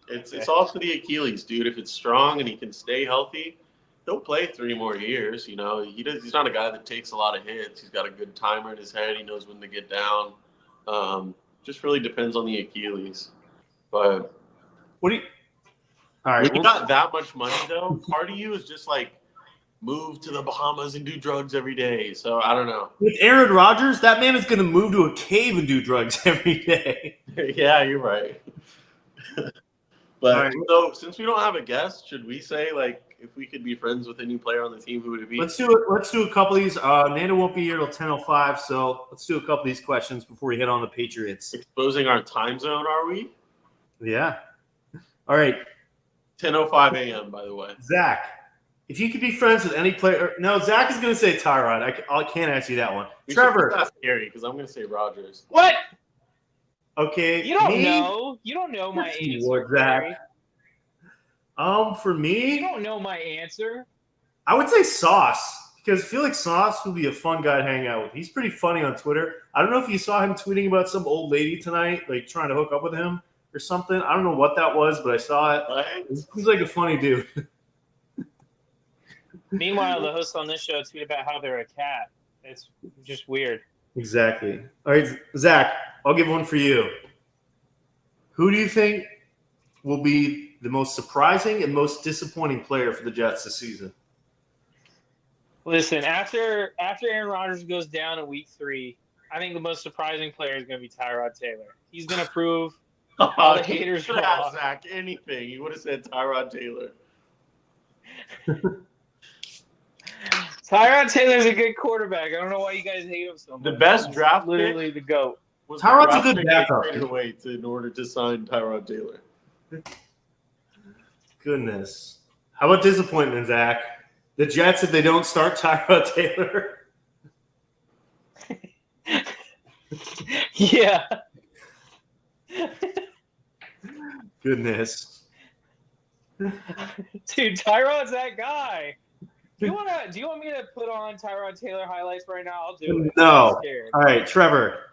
it's all for the Achilles, dude. If it's strong and he can stay healthy, he'll play 3 more years. You know, he's not a guy that takes a lot of hits. He's got a good timer in his head. He knows when to get down. Just really depends on the Achilles. But All right, when you got that much money, though, part of you is just move to the Bahamas and do drugs every day. So I don't know. With Aaron Rodgers, that man is going to move to a cave and do drugs every day. Yeah, you're right. But right. So since we don't have a guest, should we say if we could be friends with any player on the team, who would it be? Let's do it. Let's do a couple of these. Nando won't be here till 10:05, so let's do a couple of these questions before we hit on the Patriots. Exposing our time zone, are we? Yeah. All right. 10:05 a.m. By the way. Zach, if you could be friends with any player, no, Zach is going to say Tyrod. I can't ask you that one. Trevor, that's scary because I'm going to say Rodgers. What? Okay. You don't know. You don't know my answer. Zach. For me, you don't know my answer. I would say Sauce, because I feel like Sauce would be a fun guy to hang out with. He's pretty funny on Twitter. I don't know if you saw him tweeting about some old lady tonight, trying to hook up with him or something. I don't know what that was, but I saw it. What? He's like a funny dude. Meanwhile, the hosts on this show tweet about how they're a cat. It's just weird. Exactly. All right, Zach, I'll give one for you. Who do you think will be the most surprising and most disappointing player for the Jets this season? Listen, after Aaron Rodgers goes down in week 3, I think the most surprising player is going to be Tyrod Taylor. He's going to prove all the haters wrong. Zach, anything. You would have said Tyrod Taylor. Tyrod Taylor's a good quarterback. I don't know why you guys hate him so much. The best draft literally pick the GOAT. Tyrod's a good backup. Away in order to sign Tyrod Taylor. Goodness. How about disappointment, Zach? The Jets, if they don't start Tyrod Taylor. Yeah. Goodness. Dude, Tyrod's that guy. Do you want me to put on Tyrod Taylor highlights right now? I'll do it. No. I'm scared. All right, Trevor.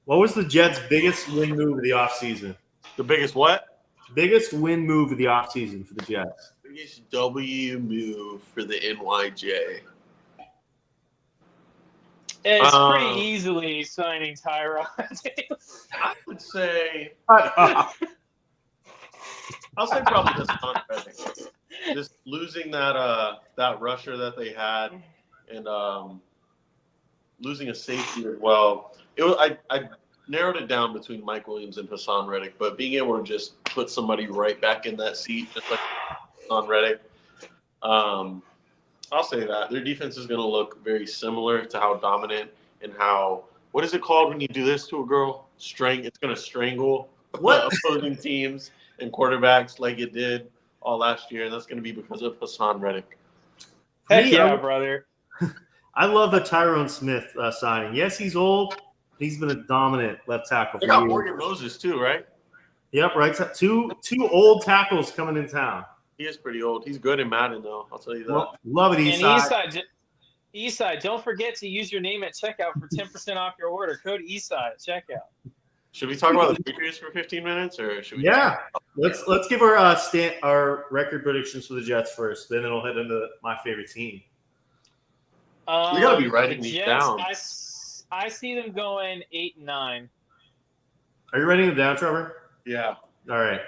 What was the Jets' biggest win move of the offseason? The biggest what? Biggest win move of the offseason for the Jets. Biggest W move for the NYJ. It's pretty easily signing Tyrod. I would say I'll say probably this contract. Just losing that rusher that they had and losing a safety as well. I narrowed it down between Mike Williams and Hassan Reddick, but being able to just put somebody right back in that seat, just like Hassan Reddick, I'll say that their defense is going to look very similar to how dominant and how, what is it called when you do this to a girl? It's going to strangle opposing teams and quarterbacks like it did all last year, and that's going to be because of Hassan Reddick. Heck yeah, brother. I love the Tyrone Smith signing. Yes, he's old. But he's been a dominant left tackle. They got Morgan Moses too, right? Yep, right. Two old tackles coming in town. He is pretty old. He's good in Madden, though. I'll tell you that. Well, love it, Eastside. Eastside, don't forget to use your name at checkout for 10% off your order. Code Eastside at checkout. Should we talk about the Patriots for 15 minutes, or should we? Yeah, let's give our record predictions for the Jets first. Then it'll head into my favorite team. We gotta be writing these down. I see them going 8-9. Are you writing them down, Trevor? Yeah. All right.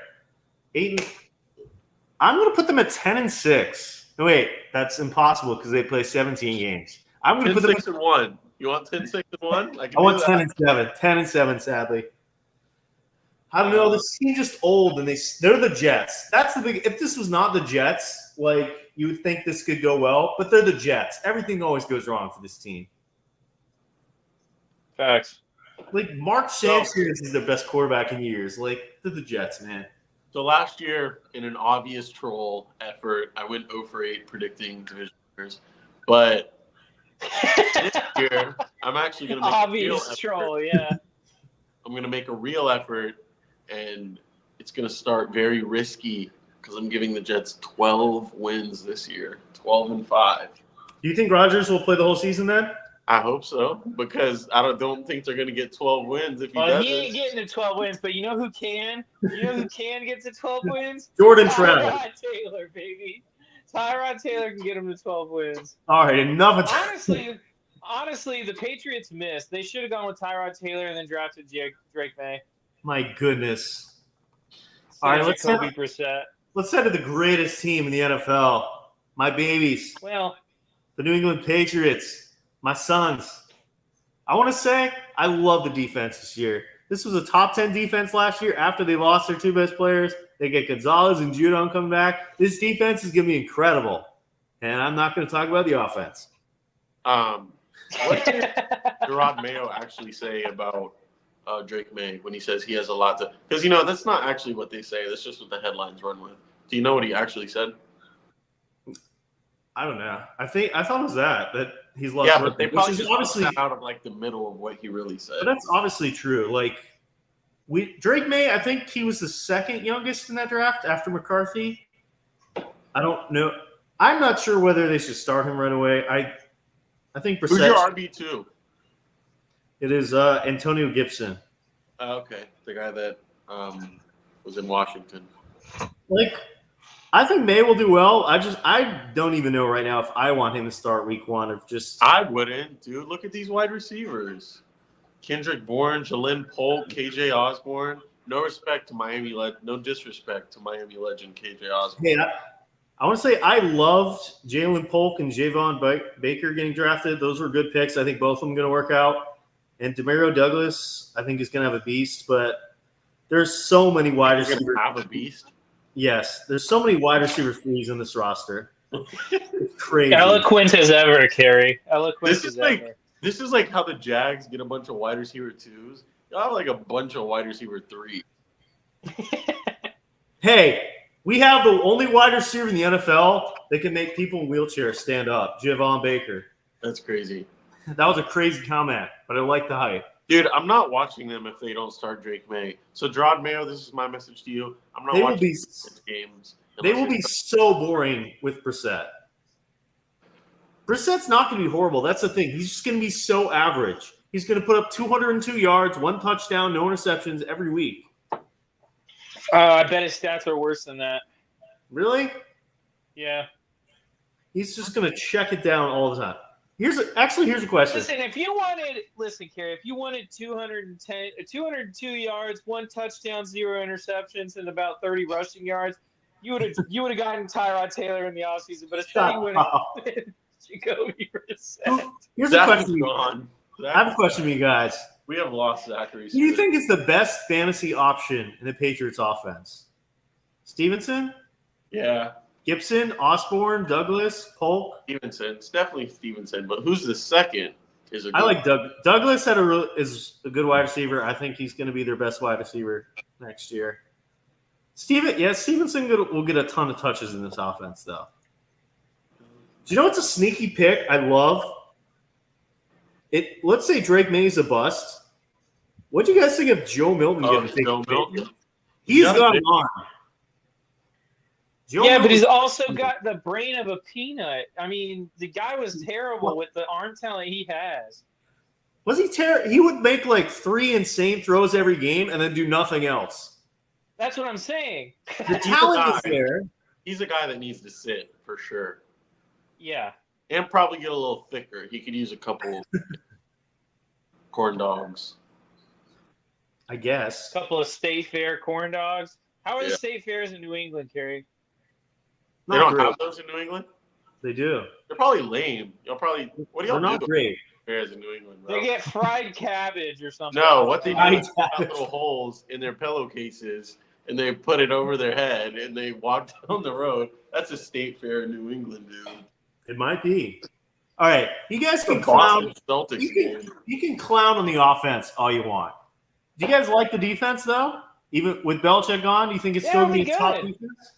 I'm going to put them at 10-6. No, wait, that's impossible because they play 17 games. I'm going to put them 10-6-1. You want 10-6-1? I want 10-7. 10-7, sadly. I don't know. This team's just old, and they're the Jets. That's the big. If this was not the Jets, like you would think this could go well, but they're the Jets. Everything always goes wrong for this team. Facts. Like Mark Sanchez is their best quarterback in years. Like they're the Jets, man. So last year, in an obvious troll effort, I went 0-for-8 predicting division winners. But this year, I'm actually going to make obvious troll, yeah. I'm going to make a real effort, and it's going to start very risky because I'm giving the Jets 12 wins this year, 12-5. Do you think Rodgers will play the whole season then? I hope so, because I don't think they're going to get 12 wins if he doesn't. He ain't getting to 12 wins, but you know who can? You know who can get to 12 wins? Jordan Travis. Tyrod Taylor, baby. Tyrod Taylor can get him to 12 wins. All right, enough of Honestly, the Patriots missed. They should have gone with Tyrod Taylor and then drafted Drake May. My goodness. All right, let's head to the greatest team in the NFL. My babies. Well, the New England Patriots. My sons. I want to say I love the defense this year. This was a top 10 defense last year after they lost their two best players. They get Gonzalez and Judon coming back. This defense is going to be incredible. And I'm not going to talk about the offense. What did Gerard Mayo actually say about Drake May when he says he has a lot to – because, that's not actually what they say. That's just what the headlines run with. Do you know what he actually said? I don't know. I thought it was that he's lost. Yeah, but they probably just obviously out of like the middle of what he really said. But that's obviously true. Like Drake May, I think he was the second youngest in that draft after McCarthy. I don't know. I'm not sure whether they should start him right away. I think Who's your RB2? It is Antonio Gibson. Okay, the guy that was in Washington. I think May will do well. I don't even know right now if I want him to start week one. I wouldn't, dude. Look at these wide receivers. Kendrick Bourne, Jalen Polk, KJ Osborne. No respect to Miami legend. No disrespect to Miami legend KJ Osborne. Hey, I want to say I loved Jalen Polk and Javon Baker getting drafted. Those were good picks. I think both of them are going to work out. And Demario Douglas, I think, is going to have a beast. But there's so many wide receivers. Have a beast? Yes, there's so many wide receiver threes in this roster. It's crazy. Eloquent as ever, Kerry. Eloquent as ever. This is like how the Jags get a bunch of wide receiver twos. Y'all have like a bunch of wide receiver threes. Hey, we have the only wide receiver in the NFL that can make people in wheelchairs stand up, Javon Baker. That's crazy. That was a crazy comment, but I like the hype. Dude, I'm not watching them if they don't start Drake May. So, Gerard Mayo, this is my message to you. I'm not watching games. They will be so boring with Brissett. Brissett's not going to be horrible. That's the thing. He's just going to be so average. He's going to put up 202 yards, 1 touchdown, no interceptions every week. I bet his stats are worse than that. Really? Yeah. He's just going to check it down all the time. Here's a question. Listen, Kerry, if you wanted 202 yards, 1 touchdown, 0 interceptions, and about 30 rushing yards, you would have gotten Tyrod Taylor in the offseason. But instead, you went with Jacoby Brissett. Here's a question. Gone. I have a question for you guys. We have lost Zachary. Who do you think is the best fantasy option in the Patriots offense? Stevenson? Yeah. Gibson, Osborne, Douglas, Polk? Stevenson. It's definitely Stevenson. But who's the second? I like Douglas is a good wide receiver. I think he's going to be their best wide receiver next year. Stevenson will get a ton of touches in this offense, though. Do you know what's a sneaky pick I love? Let's say Drake May's a bust. What do you guys think of Joe Milton? Joe Milton. He's gone on. But he's also got the brain of a peanut. I mean, the guy was terrible with the arm talent he has. Was he terrible? He would make like 3 insane throws every game and then do nothing else. That's what I'm saying. The talent is there. He's a guy that needs to sit for sure. Yeah. And probably get a little thicker. He could use a couple corn dogs. I guess. A couple of State Fair corn dogs. How are the State Fairs in New England, Kerry? They don't have those in New England? They do. They're probably lame. What do y'all do? They're not great. Fairs in New England, bro? They get fried cabbage or something. No, what they do is put little holes in their pillowcases and they put it over their head and they walk down the road. That's a State Fair in New England, dude. It might be. All right, you guys can clown. You can clown on the offense all you want. Do you guys like the defense though? Even with Belichick gone, do you think it's still going to be a top defense?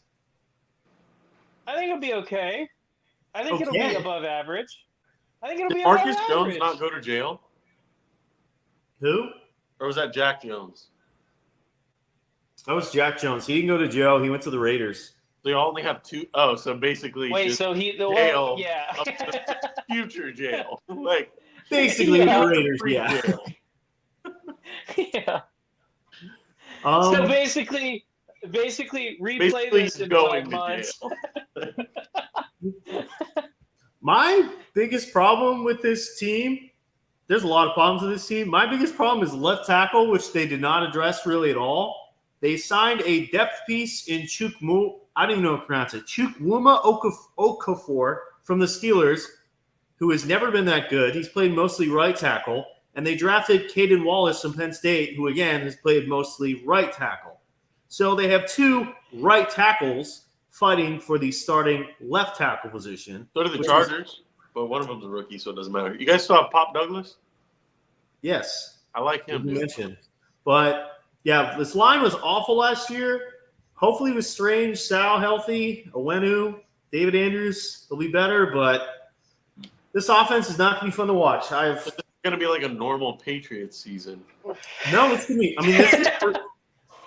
I think it'll be okay. I think it'll be above average. I think it'll be Did above Marcus average. Jones not go to jail? Who? Or was that Jack Jones? That was Jack Jones. He didn't go to jail. He went to the Raiders. They only have 2. Oh, so basically, wait. just So jail yeah, up to future jail, like basically the Raiders. Yeah. Jail. yeah. So basically, replay this in going 5 months. to jail. My biggest problem with this team, there's a lot of problems with this team. My biggest problem is left tackle, which they did not address really at all. They signed a depth piece in I don't even know how to pronounce it. Chukwuma Okafor from the Steelers, who has never been that good. He's played mostly right tackle. And they drafted Caden Wallace from Penn State, who, again, has played mostly right tackle. So they have 2 right tackles fighting for the starting left tackle position. So do the Chargers, but one of them's a rookie, so it doesn't matter. You guys saw Pop Douglas? Yes. I like him. You mentioned. But, yeah, this line was awful last year. Hopefully with Strange, Sal healthy, Owenu, David Andrews will be better. But this offense is not going to be fun to watch. It's going to be like a normal Patriots season. No, it's going to be. I mean,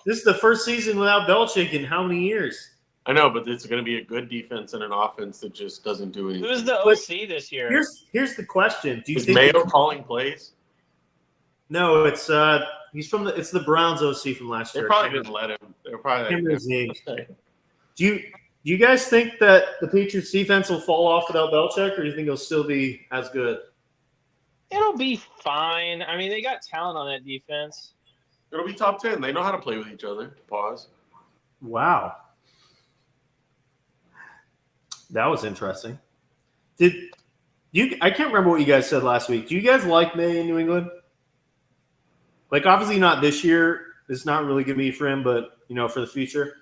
this is the first season without Belichick in how many years? I know, but it's going to be a good defense and an offense that just doesn't do anything. Who's the OC this year? Here's the question: Is Mayo calling plays? No, it's it's the Browns OC from last year. They probably didn't let him. They're probably like, Do you guys think that the Patriots defense will fall off without Belichick, or do you think it'll still be as good? It'll be fine. I mean, they got talent on that defense. It'll be top 10. They know how to play with each other. Pause. Wow. That was interesting. I can't remember what you guys said last week. Do you guys like May in New England? Like, obviously not this year. It's not really going to be for him, but, for the future.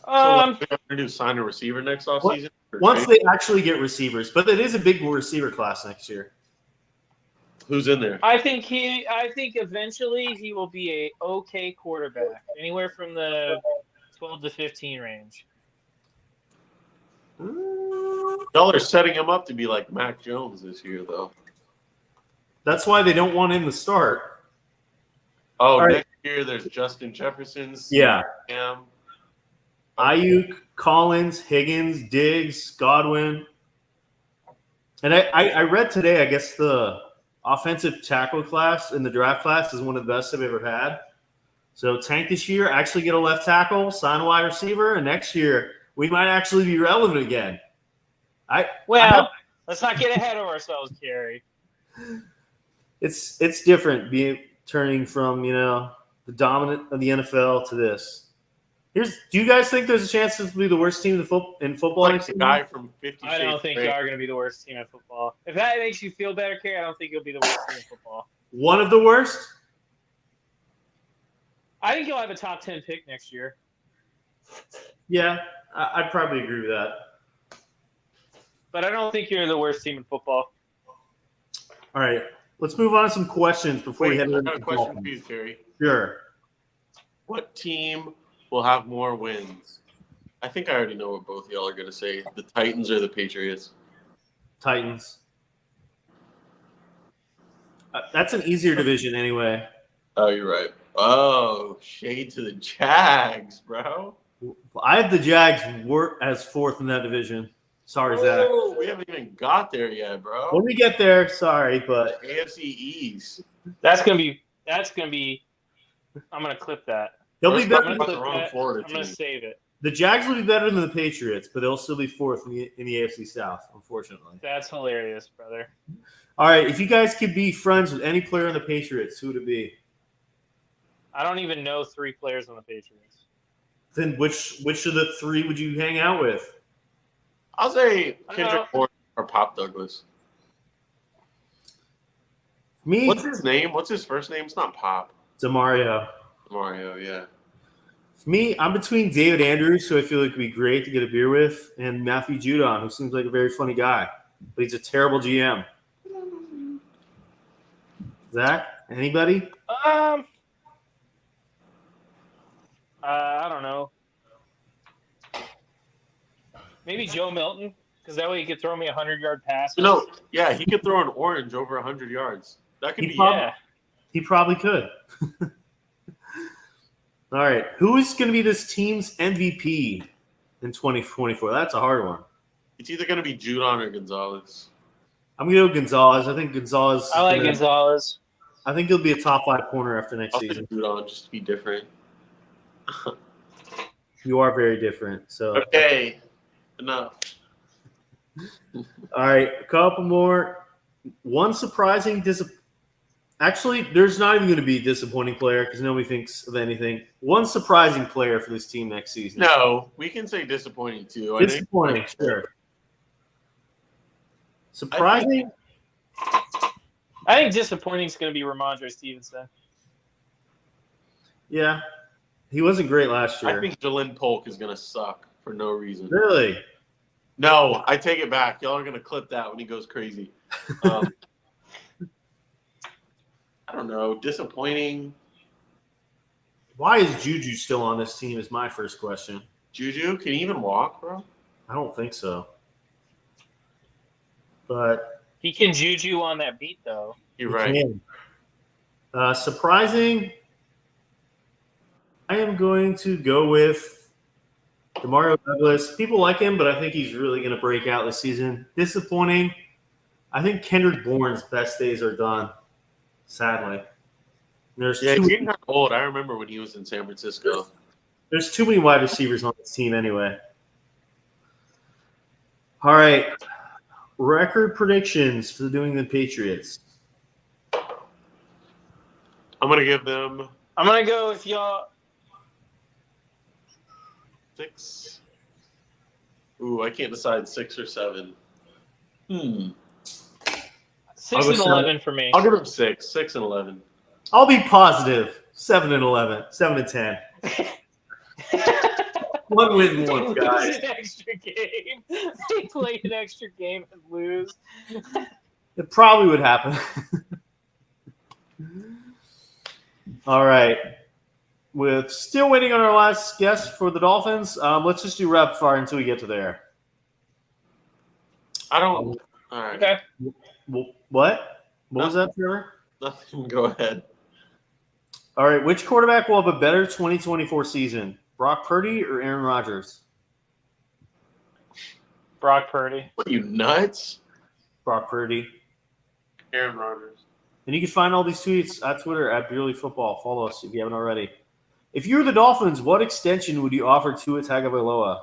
So they're going to do sign a receiver next offseason? Once they actually get receivers. But it is a big receiver class next year. Who's in there? I think eventually he will be a okay quarterback, anywhere from the 12 to 15 range. Y'all are setting him up to be like Mac Jones this year, though. That's why they don't want him to start. Oh, next year there's Justin Jefferson. Yeah. Cam. Ayuk, Collins, Higgins, Diggs, Godwin, And I read today, I guess the offensive tackle class in the draft class is one of the best I've ever had. So tank this year, actually get a left tackle, sign a wide receiver, and next year we might actually be relevant again. Let's not get ahead of ourselves, Kerry. It's different turning from the dominant of the NFL to this. Do you guys think there's a chance this will be the worst team in football? Like the guy from 50 I don't think you are going to be the worst team in football. If that makes you feel better, Kerry, I don't think you'll be the worst team in football. One of the worst? I think you'll have a top 10 pick next year. Yeah, I'd probably agree with that. But I don't think you're the worst team in football. All right, let's move on to some questions before we head into I got a question for you, Terry. Sure. What team will have more wins? I think I already know what both of y'all are going to say. The Titans or the Patriots? Titans. That's an easier division anyway. Oh, you're right. Oh, shade to the Jags, bro. I have the Jags as fourth in that division. Sorry, Zach. We haven't even got there yet, bro. When we get there, sorry, but AFC East. That's gonna be. I'm gonna clip that. they'll be better. I'm gonna save it. The Jags will be better than the Patriots, but they'll still be fourth in the AFC South, unfortunately. That's hilarious, brother. All right, if you guys could be friends with any player on the Patriots, who would it be? I don't even know 3 players on the Patriots. Then which of the 3 would you hang out with? I'll say Kendrick Bourne or Pop Douglas. Me? What's his name? What's his first name? It's not Pop. DeMario. Mario, yeah. For me, I'm between David Andrews, who I feel like would be great to get a beer with, and Matthew Judon, who seems like a very funny guy, but he's a terrible GM. Zach, anybody? I don't know. Maybe Joe Milton, because that way he could throw me 100-yard pass. Yeah, he could throw an orange over 100 yards. That could be. He probably could. All right, who is going to be this team's MVP in 2024? That's a hard one. It's either going to be Judon or Gonzalez. I'm going to go Gonzalez. I think Gonzalez. I like Gonzalez. I think he'll be a top 5 corner after next season. Judon just to be different. You are very different. So okay, enough. All right, a couple more. One surprising Actually, there's not even going to be a disappointing player because nobody thinks of anything. One surprising player for this team next season. No, we can say disappointing too. Disappointing, sure. Surprising? I think disappointing is going to be Ramondre Stevenson. Yeah. He wasn't great last year. I think Jalen Polk is going to suck for no reason. Really? No, I take it back. Y'all are going to clip that when he goes crazy. I don't know. Disappointing. Why is Juju still on this team is my first question. Juju? Can he even walk, bro? I don't think so. But he can Juju on that beat, though. You're right. Surprising, I am going to go with DeMario Douglas. People like him, but I think he's really going to break out this season. Disappointing, I think Kendrick Bourne's best days are done, sadly. He's getting kind of old. I remember when he was in San Francisco. There's too many wide receivers on this team anyway. All right. Record predictions for the New England Patriots. I'm going to give them... I'm going to go with y'all... 6. Ooh, I can't decide 6 or 7. 6 and 11 for me. I'll give them 6. 6 and 11. I'll be positive. 7 and 11. 7 and 10. One win, one guys. An extra game. They play an extra game and lose. It probably would happen. All right. With still waiting on our last guest for the Dolphins, let's just do rapid fire until we get to there. I don't. All right. Okay. What? What was that, Trevor? Nothing. Go ahead. All right. Which quarterback will have a better 2024 season? Brock Purdy or Aaron Rodgers? Brock Purdy. What are you, nuts? Brock Purdy. Aaron Rodgers. And you can find all these tweets at Twitter at Beerly Football. Follow us if you haven't already. If you were the Dolphins, what extension would you offer Tua Tagovailoa?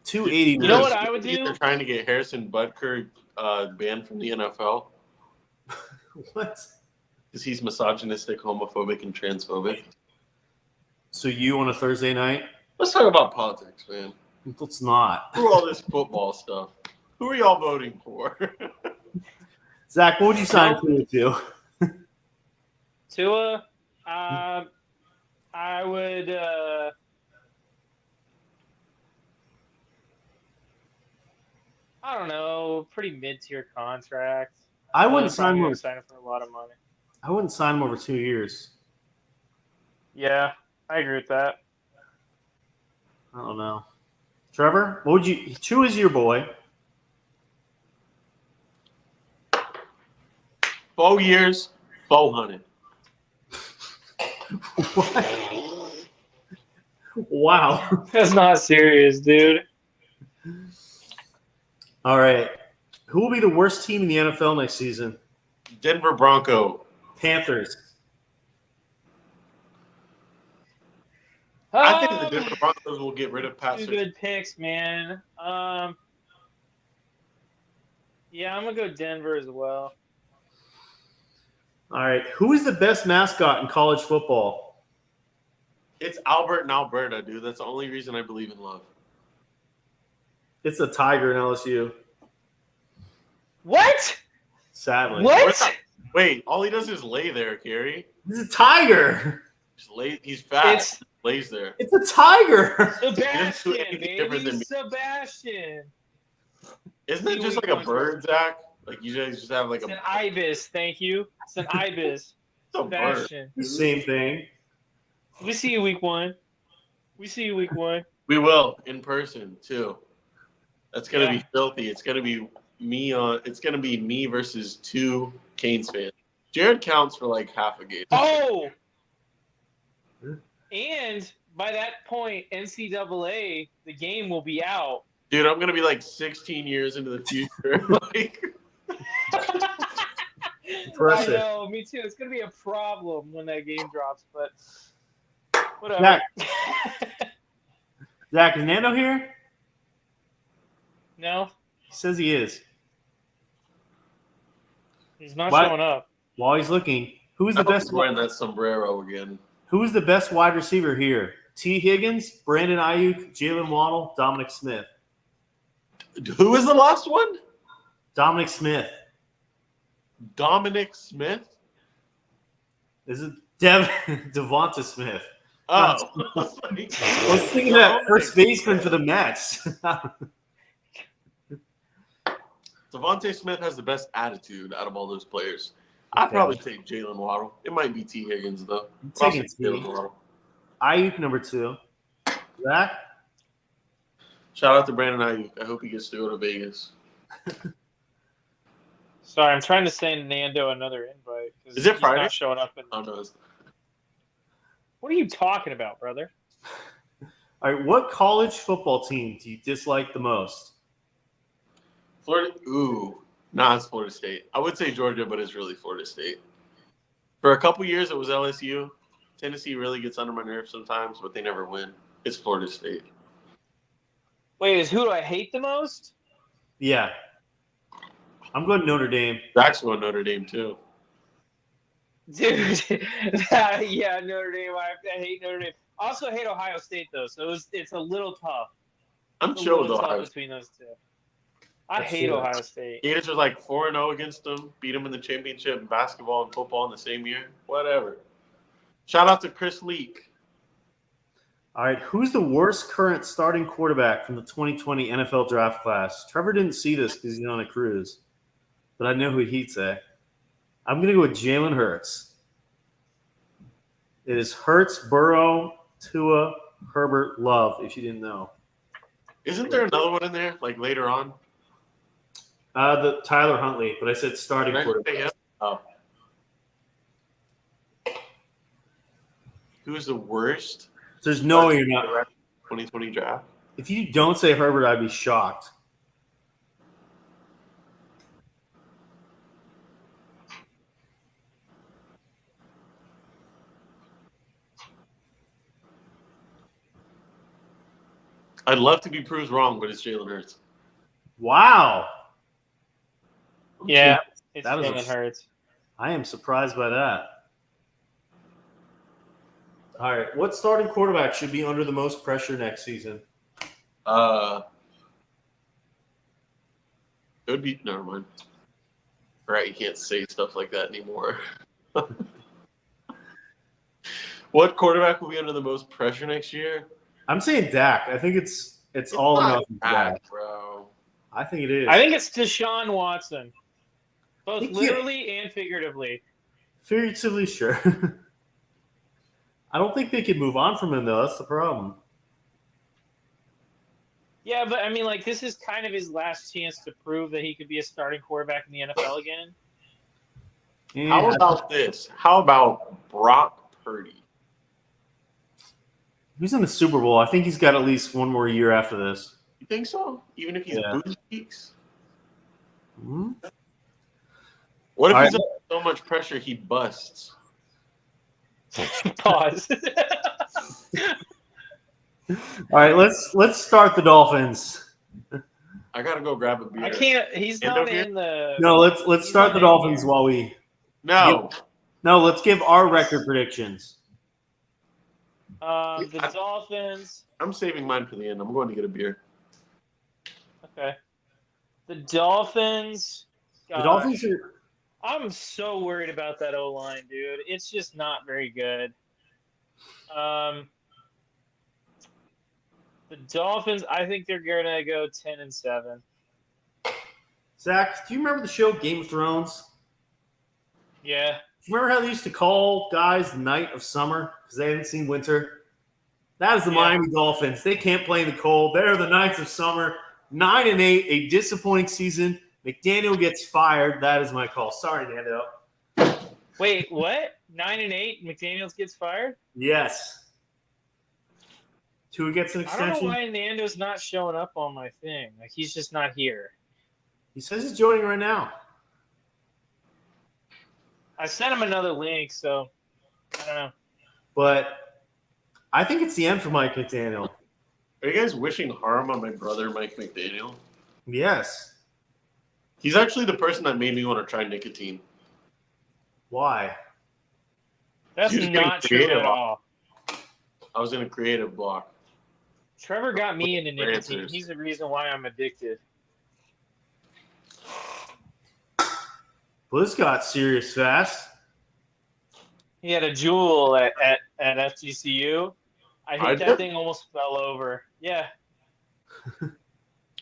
280. You know what I would do? They're trying to get Harrison Butker banned from the NFL What? because he's misogynistic, homophobic, and transphobic. So you on a Thursday night? Let's talk about politics, man. Let's not. Screw all this football stuff. Who are y'all voting for? Zach, what would you sign Tua to? Tua, I would. I don't know, pretty mid-tier contract. I wouldn't sign him him over. for a lot of money. I wouldn't sign him over 2 years. Yeah, I agree with that. I don't know. Trevor, what would you? Tua is your boy. 4 years, 400. What? Wow. That's not serious, dude. All right. Who will be the worst team in the NFL next season? Denver Bronco. Panthers. I think the Denver Broncos will get rid of Pat Two Surtain. good picks, man. Yeah, I'm gonna go Denver as well. All right. Who is the best mascot in college football? It's Albert and Alberta, dude. That's the only reason I believe in love. It's a tiger in LSU. What? Sadly. What? Wait, all he does is lay there, Gary. It's a tiger. He's fat. It's Lays there. It's a tiger. Sebastian, anything different than baby. me. Sebastian. Isn't it just like a bird, Zach? Like you guys just have like It's a an ibis, thank you. It's an ibis. It's a bird. Sebastian. Same thing. We see you week one. We will in person too. That's gonna Yeah. be filthy. It's gonna be me me versus 2 Canes fans. Jared counts for like half a game. Oh! And by that point, NCAA, the game will be out. Dude, I'm gonna be like 16 years into the future. Like, Impressive. I know, me too. It's going to be a problem when that game drops, but whatever. Zach, is Nando here? No, He says he is. he's not What? showing up. While he's looking, who's the I hope best? he's wearing that sombrero again. Who's the best wide receiver here? T. Higgins, Brandon Ayuk, Jalen Waddle, Dominic Smith. Who is the last one? Dominic Smith. Dominic Smith. This is Devonta Smith. Oh, I was thinking that first baseman for the Mets. Devontae Smith has the best attitude out of all those players. I'd probably take Jalen Waddle. It might be T. Higgins though. I'm taking Jalen T. Waddle. Ayuk number 2. Zach? Shout out to Brandon Ayuk. I hope he gets to go to Vegas. Sorry, I'm trying to send Nando another invite. 'Cause Is it he's Friday? not showing up. Oh no. What are you talking about, brother? All right, what college football team do you dislike the most? Florida. Ooh, nah, it's Florida State. I would say Georgia, but it's really Florida State. For a couple years, it was LSU. Tennessee really gets under my nerves sometimes, but they never win. It's Florida State. Wait, who do I hate the most? Yeah. I'm going Notre Dame. Zach's going Notre Dame too. Dude, yeah, Notre Dame. I hate Notre Dame. I also hate Ohio State, though, so it's a little tough. I'm It's a chill with little tough Ohio State. between those two. I That's hate true. Ohio State. Gators are like 4-0 against them. Beat them in the championship in basketball and football in the same year. Whatever. Shout out to Chris Leak. All right, who's the worst current starting quarterback from the 2020 NFL draft class? Trevor didn't see this because he's on a cruise, but I know who he'd say. I'm going to go with Jalen Hurts. It is Hurts, Burrow, Tua, Herbert, Love, if you didn't know. Isn't there another one in there, like later on? The Tyler Huntley, but I said starting Did I say quarterback. him? Oh. Who's the worst There's no way you're not right. 2020 draft? If you don't say Herbert, I'd be shocked. I'd love to be proved wrong, but it's Jalen Hurts. Wow. Yeah, it's That was Jalen Hurts. I am surprised by that. All right. What starting quarterback should be under the most pressure next season? It would be never mind. Right, you can't say stuff like that anymore. What quarterback will be under the most pressure next year? I'm saying Dak. I think it's all or not nothing for Dak. Dak, bro. I think it is. I think it's Deshaun Watson, both He can't- literally and figuratively. Figuratively, sure. I don't think they can move on from him, though. That's the problem. Yeah, but I mean, like, this is kind of his last chance to prove that he could be a starting quarterback in the NFL again. How about this? How about Brock Purdy? Who's in the Super Bowl? I think he's got at least one more year after this. You think so? Even if he's booty cheeks? Hmm? What if All he's right. under so much pressure he busts? Pause. All right, let's start the Dolphins. I gotta go grab a beer. I can't. He's Nando not here? in the. No, let's start the Dolphins while we. No. No, let's give our record predictions. The Dolphins. I'm saving mine for the end. I'm going to get a beer. Okay. The Dolphins. The Dolphins are. I'm so worried about that O-line, dude. It's just not very good. The Dolphins, I think they're gonna go 10-7. Zach, do you remember the show Game of Thrones? Yeah. Do you remember how they used to call guys Night of Summer because they hadn't seen winter? That is the Yeah. Miami Dolphins. They can't play in the cold. They're the Knights of Summer. 9-8, a disappointing season. McDaniel gets fired. That is my call. Sorry, Nando. Wait, what? 9-8. McDaniels gets fired. Yes. Tua gets an I don't extension. know why Nando's not showing up on my thing. Like, he's just not here. He says he's joining right now. I sent him another link, so I don't know. But I think it's the end for Mike McDaniel. Are you guys wishing harm on my brother, Mike McDaniel? Yes. He's actually the person that made me want to try nicotine. Why? That's He was not getting true creative. at all. I was in a creative block. Trevor got me into nicotine. Answers. He's the reason why I'm addicted. Well, this got serious fast. He had a jewel at FGCU. I I think that did? thing almost fell over. Yeah.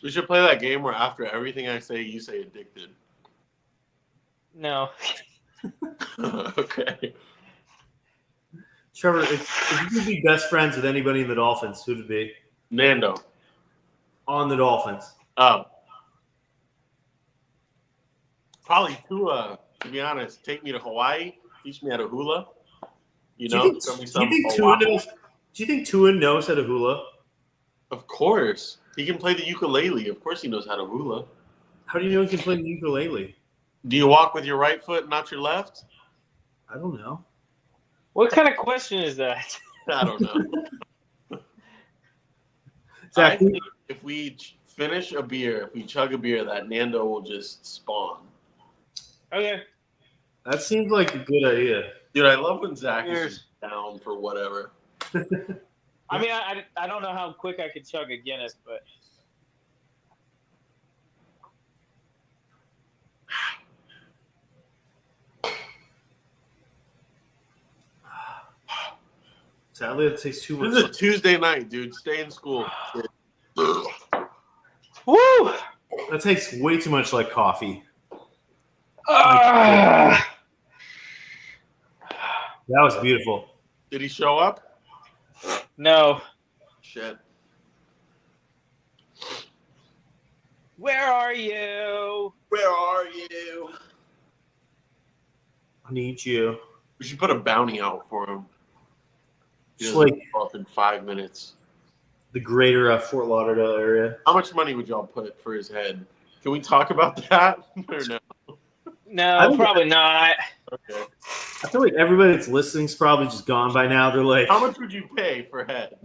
We should play that game where after everything I say, you say addicted. No. Okay. Trevor, if you could be best friends with anybody in the Dolphins, who'd it be? Nando. On the Dolphins. Probably Tua, to be honest. Take me to Hawaii. Teach me how to hula. You know? Do Show me you some think Oahu. Tua knows how to hula? Of course. He can play the ukulele. Of course he knows how to hula. How do you know he can play the ukulele? Do you walk with your right foot, not your left? I don't know. What kind of question is that? I don't know. I Zach, think if we finish a beer, if we chug a beer, that Nando will just spawn. Okay. that seems like a good idea. Dude, I love when Zach is Cheers. just down for whatever. I mean, I don't know how quick I could chug a Guinness, but Sadly, it takes too This is a much. Tuesday night, dude. Stay in school. woo! That takes way too much like coffee. Ah! That was beautiful. Did he show up? No. Shit. Where are you? Where are you? I need you. We should put a bounty out for him. He Just doesn't like show up in 5 minutes. the greater Fort Lauderdale area. How much money would y'all put for his head? Can we talk about that or no? No, I think- probably not. Okay. I feel like everybody that's listening is probably just gone by now. They're like, How much would you pay for head?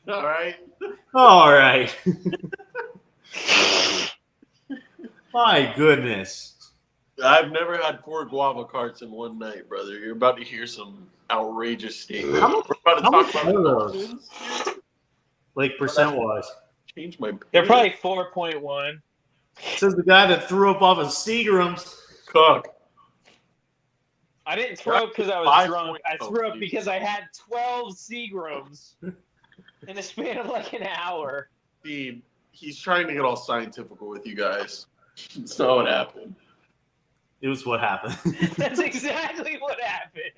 All right. All right. My goodness. I've never had 4 guava carts in one night, brother. You're about to hear some outrageous statements. How much- We're about to how talk much about are the those? Dolphins. Like percent-wise. Change my. They're probably 4.1. Says the guy that threw up off of Seagram's. Cook. I didn't throw up because I was 5.0, drunk. I threw up dude. because I had 12 Seagrams in the span of like an hour. Steve, he's trying to get all scientific with you guys. It's not what happened. It was what happened. That's exactly what happened.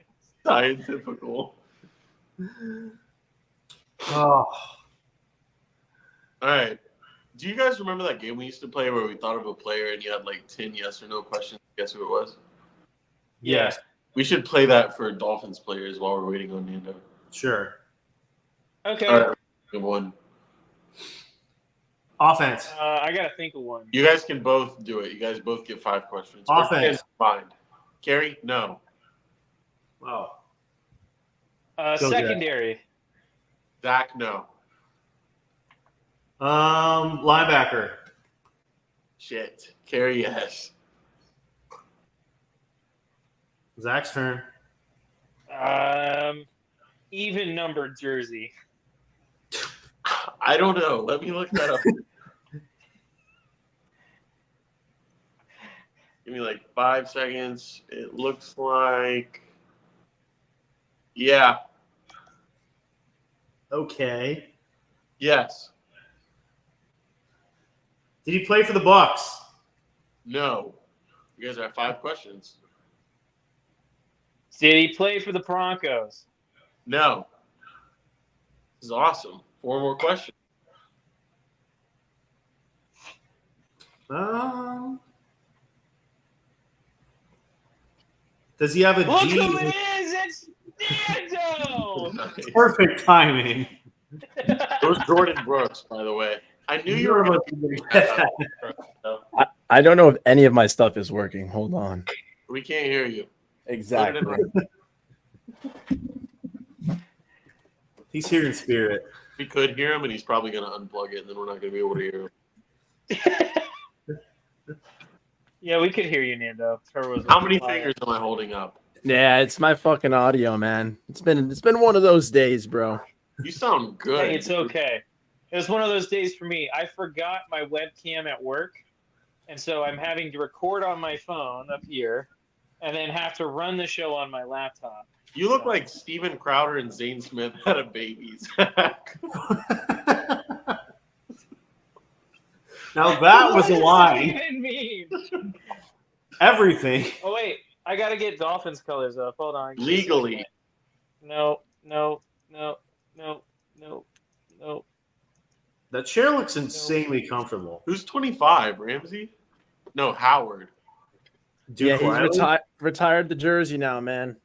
Scientific. Oh. All right. Do you guys remember that game we used to play where we thought of a player and you had like 10 yes or no questions? Guess who it was? Yes. We should play that for Dolphins players while we're waiting on Nando. Sure. Okay. All right. Good one. Offense. I got to think of one. You guys can both do it. You guys both get 5 questions. Offense. Fine. Carrie, no. Oh. Go Secondary. Zach, no. Linebacker. Shit. Carrie, yes. Zach's turn. Even numbered jersey. I don't know. Let me look that up. Give me like 5 seconds. It looks like. Yeah. Okay. Yes. Did he play for the Bucks? No. You guys have 5 questions. Did he play for the Broncos? No. This is awesome. 4 more questions. Does he have a Look D? who it is! It's Nando! Perfect timing. It was Jordan Brooks, by the way. I knew you were going to. I don't know if any of my stuff is working. Hold on. We can't hear you. Exactly. He's here in spirit. We could hear him, and he's probably going to unplug it, and then we're not going to be able to hear him. Yeah, we could hear you, Nando. How many fingers am I holding up? Yeah, it's my fucking audio, man. It's been one of those days, bro. You sound good. Hey, it's okay. It was one of those days for me. I forgot my webcam at work, and so I'm having to record on my phone up here and then have to run the show on my laptop. You look like Steven Crowder and Zane Smith had a baby. Now that was a What lie. does that even mean? Everything. Oh, wait. I got to get Dolphins colors up. Hold on. Legally. No. That chair looks insanely comfortable. Who's 25, Ramsey? No, Howard. Duke Yeah, he's Riley? retired the jersey now, man.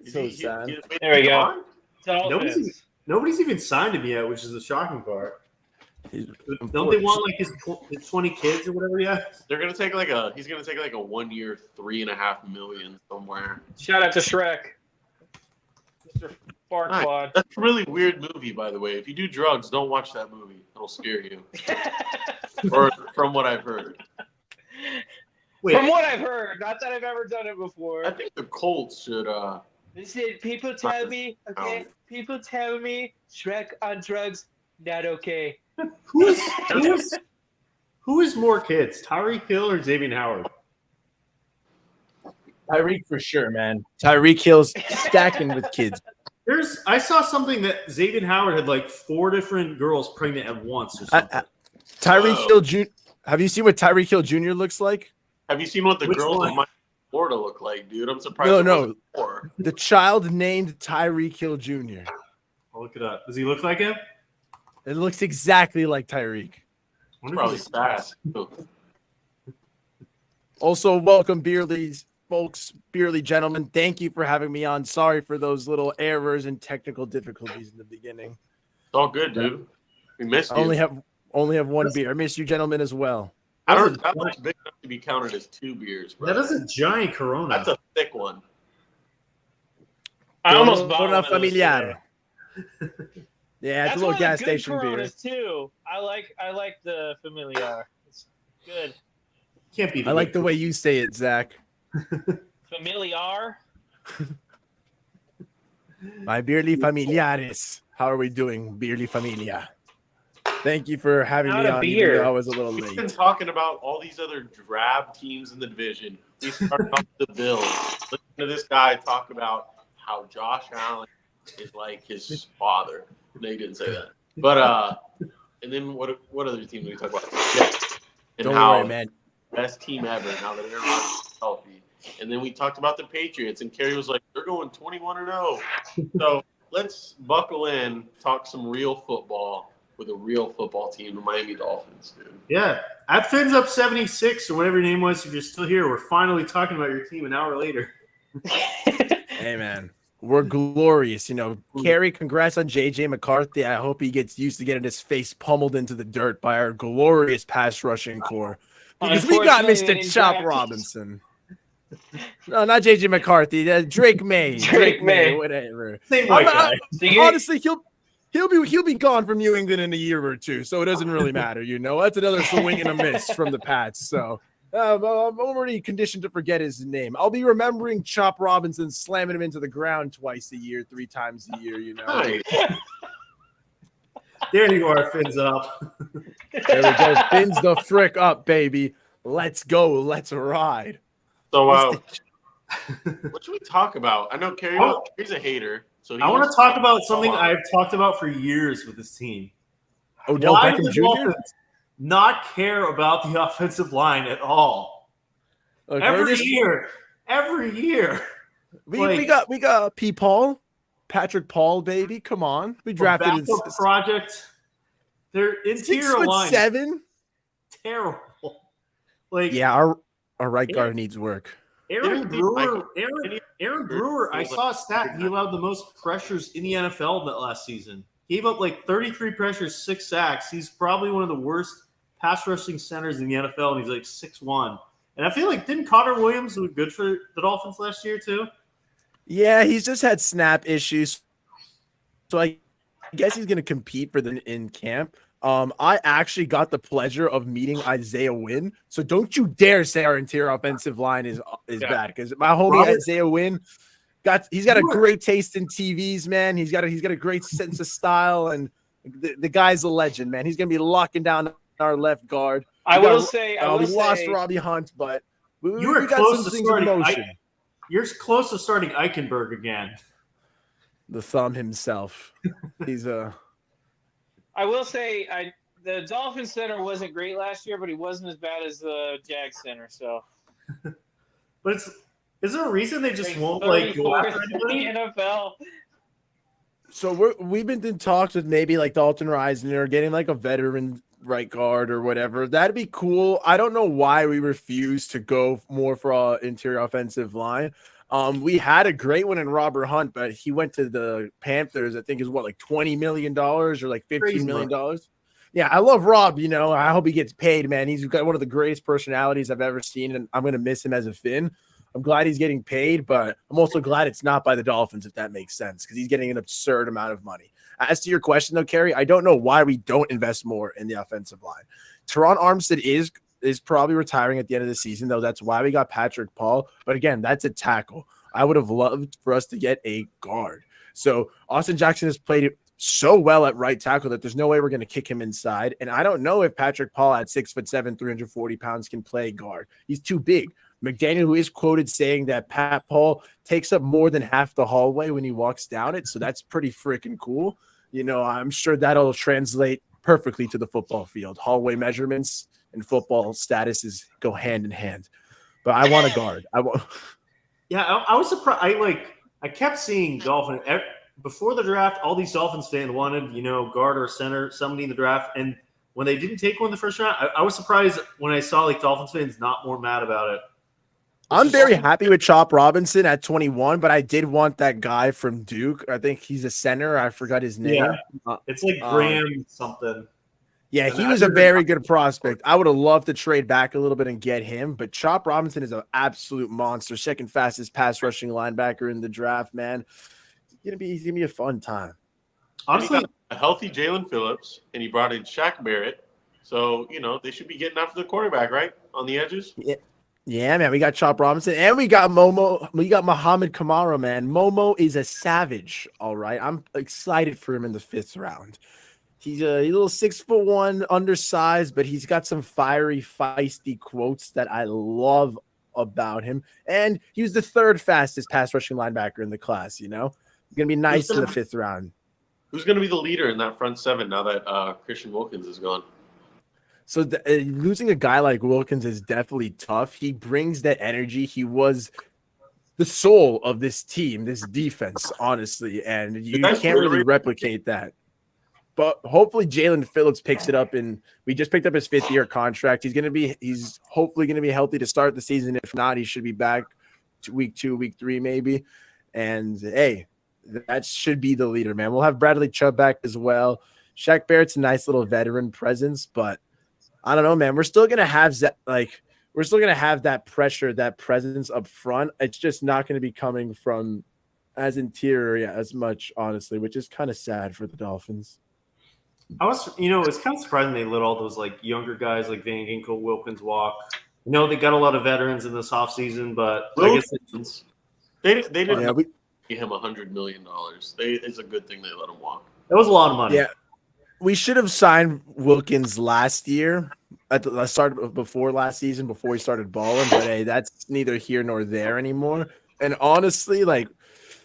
Is So he- sad. There we go. on? Dolphins. Nobody's even signed him yet, which is the shocking part. He's- Don't they want like his 20 kids or whatever he has? They're gonna take like a. He's gonna take like a 1 year, $3.5 million somewhere. Shout out to Shrek. Mr. Farquaad. That's a really weird movie, by the way. If you do drugs, don't watch that movie. It'll scare you. Or from what I've heard. Wait, From what I've heard, not that I've ever done it before. I think the Colts should. They said, people tell me, okay, people tell me Shrek on drugs, not okay. who is more kids, Tyreek Hill or Xavier Howard? Tyreek for sure, man. Tyreek Hill's stacking with kids. I saw something that Xavier Howard had like 4 different girls pregnant at once or something. Tyreek Hill Jr. Have you seen what Tyreek Hill Jr. looks like? Have you seen what the Which girls one? in my Florida look like, dude? I'm surprised. No, it no. wasn't 4. The child named Tyreek Hill Jr. I'll look it up. Does he look like him? It looks exactly like Tyreek. Probably fast. Also, welcome, Beerly's folks, Beerly gentlemen. Thank you for having me on. Sorry for those little errors and technical difficulties in the beginning. It's all good, dude. We missed I you. only have one beer. I miss you, gentlemen, as well. That looks big enough to be counted as 2 beers, bro. That is a giant Corona. That's a thick one. I almost bought Corona one of those familiar. today. Yeah, it's That's a little one of the gas good station beer. Coronas too. I like the Familiar. It's good. Can't be. I like the way you say it, Zach. Familiar. My Beerly Familiares. How are we doing, Beerly Familia? Thank you for having Not me a on, beer. even though I was a little We've been late. talking about all these other drab teams in the division. We started off with the Bills. Listen to this guy talk about how Josh Allen is like his father. No, he didn't say that. But and then what other team did we talk about? Yeah. And Don't how worry, man. best team ever now that Aaron Rodgers is healthy. And then we talked about the Patriots, and Kerry was like, they're going 21-0. So let's buckle in, talk some real football with a real football team, the Miami Dolphins, dude. Yeah. At Fins Up 76 or whatever your name was, if you're still here, we're finally talking about your team an hour later. Hey, man. We're glorious. Kerry, congrats on J.J. McCarthy. I hope he gets used to getting his face pummeled into the dirt by our glorious pass rushing core. Because we got Unfortunately, they Mr. didn't Chop draft Robinson. No, not J.J. McCarthy. Drake May. Drake May. Whatever. Same white guy. Honestly, he'll be gone from New England in a year or two, so it doesn't really matter. That's another swing and a miss from the Pats. So I'm already conditioned to forget his name. I'll be remembering Chop Robinson slamming him into the ground twice a year, 3 times a year. Nice. There you are, Fins Up. There we go. Fins the frick up, baby. Let's go. Let's ride. So what should we talk about? I know Kerry's a hater. So I want to talk about something I've talked about for years with this team. Odell Why Beckham do the Jr.? Dolphins not care about the offensive line at all? Okay, Every year. We got P. Paul, Patrick Paul, baby. Come on. We drafted his project. Their interior line 6'7", terrible. Yeah, our right guard needs work. Aaron Brewer, I saw a stat. He allowed the most pressures in the NFL in that last season. He gave up 33 pressures, 6 sacks. He's probably one of the worst pass rushing centers in the NFL, and he's 6'1". And I feel didn't Connor Williams look good for the Dolphins last year too? Yeah, he's just had snap issues. So I guess he's going to compete for them in camp. I actually got the pleasure of meeting Isaiah Wynn. So don't you dare say our interior offensive line is bad, because my homie Isaiah Wynn he's got a great taste in TVs, man. He's got a great sense of style, and the guy's a legend, man. He's gonna be locking down our left guard. We lost Robbie Hunt, but we got close some to things in motion. You're close to starting Eichenberg again. The thumb himself. He's I will say the Dolphin center wasn't great last year, but he wasn't as bad as the Jag center. So, but is there a reason they just won't go after anybody? The NFL. So we've been in talks with maybe Dalton Reisner, getting a veteran right guard or whatever. That'd be cool. I don't know why we refuse to go more for our interior offensive line. We had a great one in Robert Hunt, but he went to the Panthers. I think is $20 million or $15 million. Yeah, I love Rob. I hope he gets paid, man. He's got one of the greatest personalities I've ever seen, and I'm gonna miss him as a Fin. I'm glad he's getting paid, but I'm also glad it's not by the Dolphins, if that makes sense, because he's getting an absurd amount of money. As to your question, though, Kerry, I don't know why we don't invest more in the offensive line. Teron Armstead is probably retiring at the end of the season, though. That's why we got Patrick Paul. But again, that's a tackle. I would have loved for us to get a guard. So Austin Jackson has played it so well at right tackle that there's no way we're going to kick him inside. And I don't know if Patrick Paul at 6'7", 340 pounds can play guard. He's too big. McDaniel, who is quoted saying that Pat Paul takes up more than half the hallway when he walks down it. So that's pretty freaking cool. I'm sure that'll translate perfectly to the football field. Hallway measurements and football statuses go hand in hand. But I want a guard. Yeah, I was surprised. I kept seeing Dolphin before the draft. All these Dolphins fans wanted, guard or center, somebody in the draft. And when they didn't take one the first round, I was surprised when I saw Dolphins fans not more mad about it. I'm very happy with Chop Robinson at 21, but I did want that guy from Duke. I think he's a center. I forgot his name. Yeah, it's Graham something. Yeah, he was a very good prospect. I would have loved to trade back a little bit and get him, but Chop Robinson is an absolute monster. Second fastest pass rushing linebacker in the draft, man. It's gonna be a fun time. Honestly, a healthy Jalen Phillips, and he brought in Shaq Barrett. So, they should be getting after the quarterback, right? On the edges. Yeah, man. We got Chop Robinson and we got Momo. We got Muhammad Kamara, man. Momo is a savage. All right. I'm excited for him in the 5th round. He's a little 6'1", undersized, but he's got some fiery, feisty quotes that I love about him. And he was the 3rd fastest pass rushing linebacker in the class, Gonna be nice in the 5th round. Who's going to be the leader in that front 7 now that Christian Wilkins is gone? So losing a guy like Wilkins is definitely tough. He brings that energy. He was the soul of this team, this defense, honestly, and you can't really replicate that. But hopefully Jalen Phillips picks it up, and we just picked up his 5th-year contract. He's hopefully going to be healthy to start the season. If not, he should be back to week 2, week 3, maybe. And hey, that should be the leader, man. We'll have Bradley Chubb back as well. Shaq Barrett's a nice little veteran presence, but I don't know, man. We're still gonna have that pressure, that presence up front. It's just not going to be coming from as interior as much, honestly, which is kind of sad for the Dolphins. it's kind of surprising they let all those like younger guys like Van Ginkel, Wilkins walk. They got a lot of veterans in this offseason, but I guess they didn't pay him $100 million. It's a good thing they let him walk. That was a lot of money. Yeah. We should have signed Wilkins last year at the start before last season, before he started balling. But hey, that's neither here nor there anymore. And honestly, like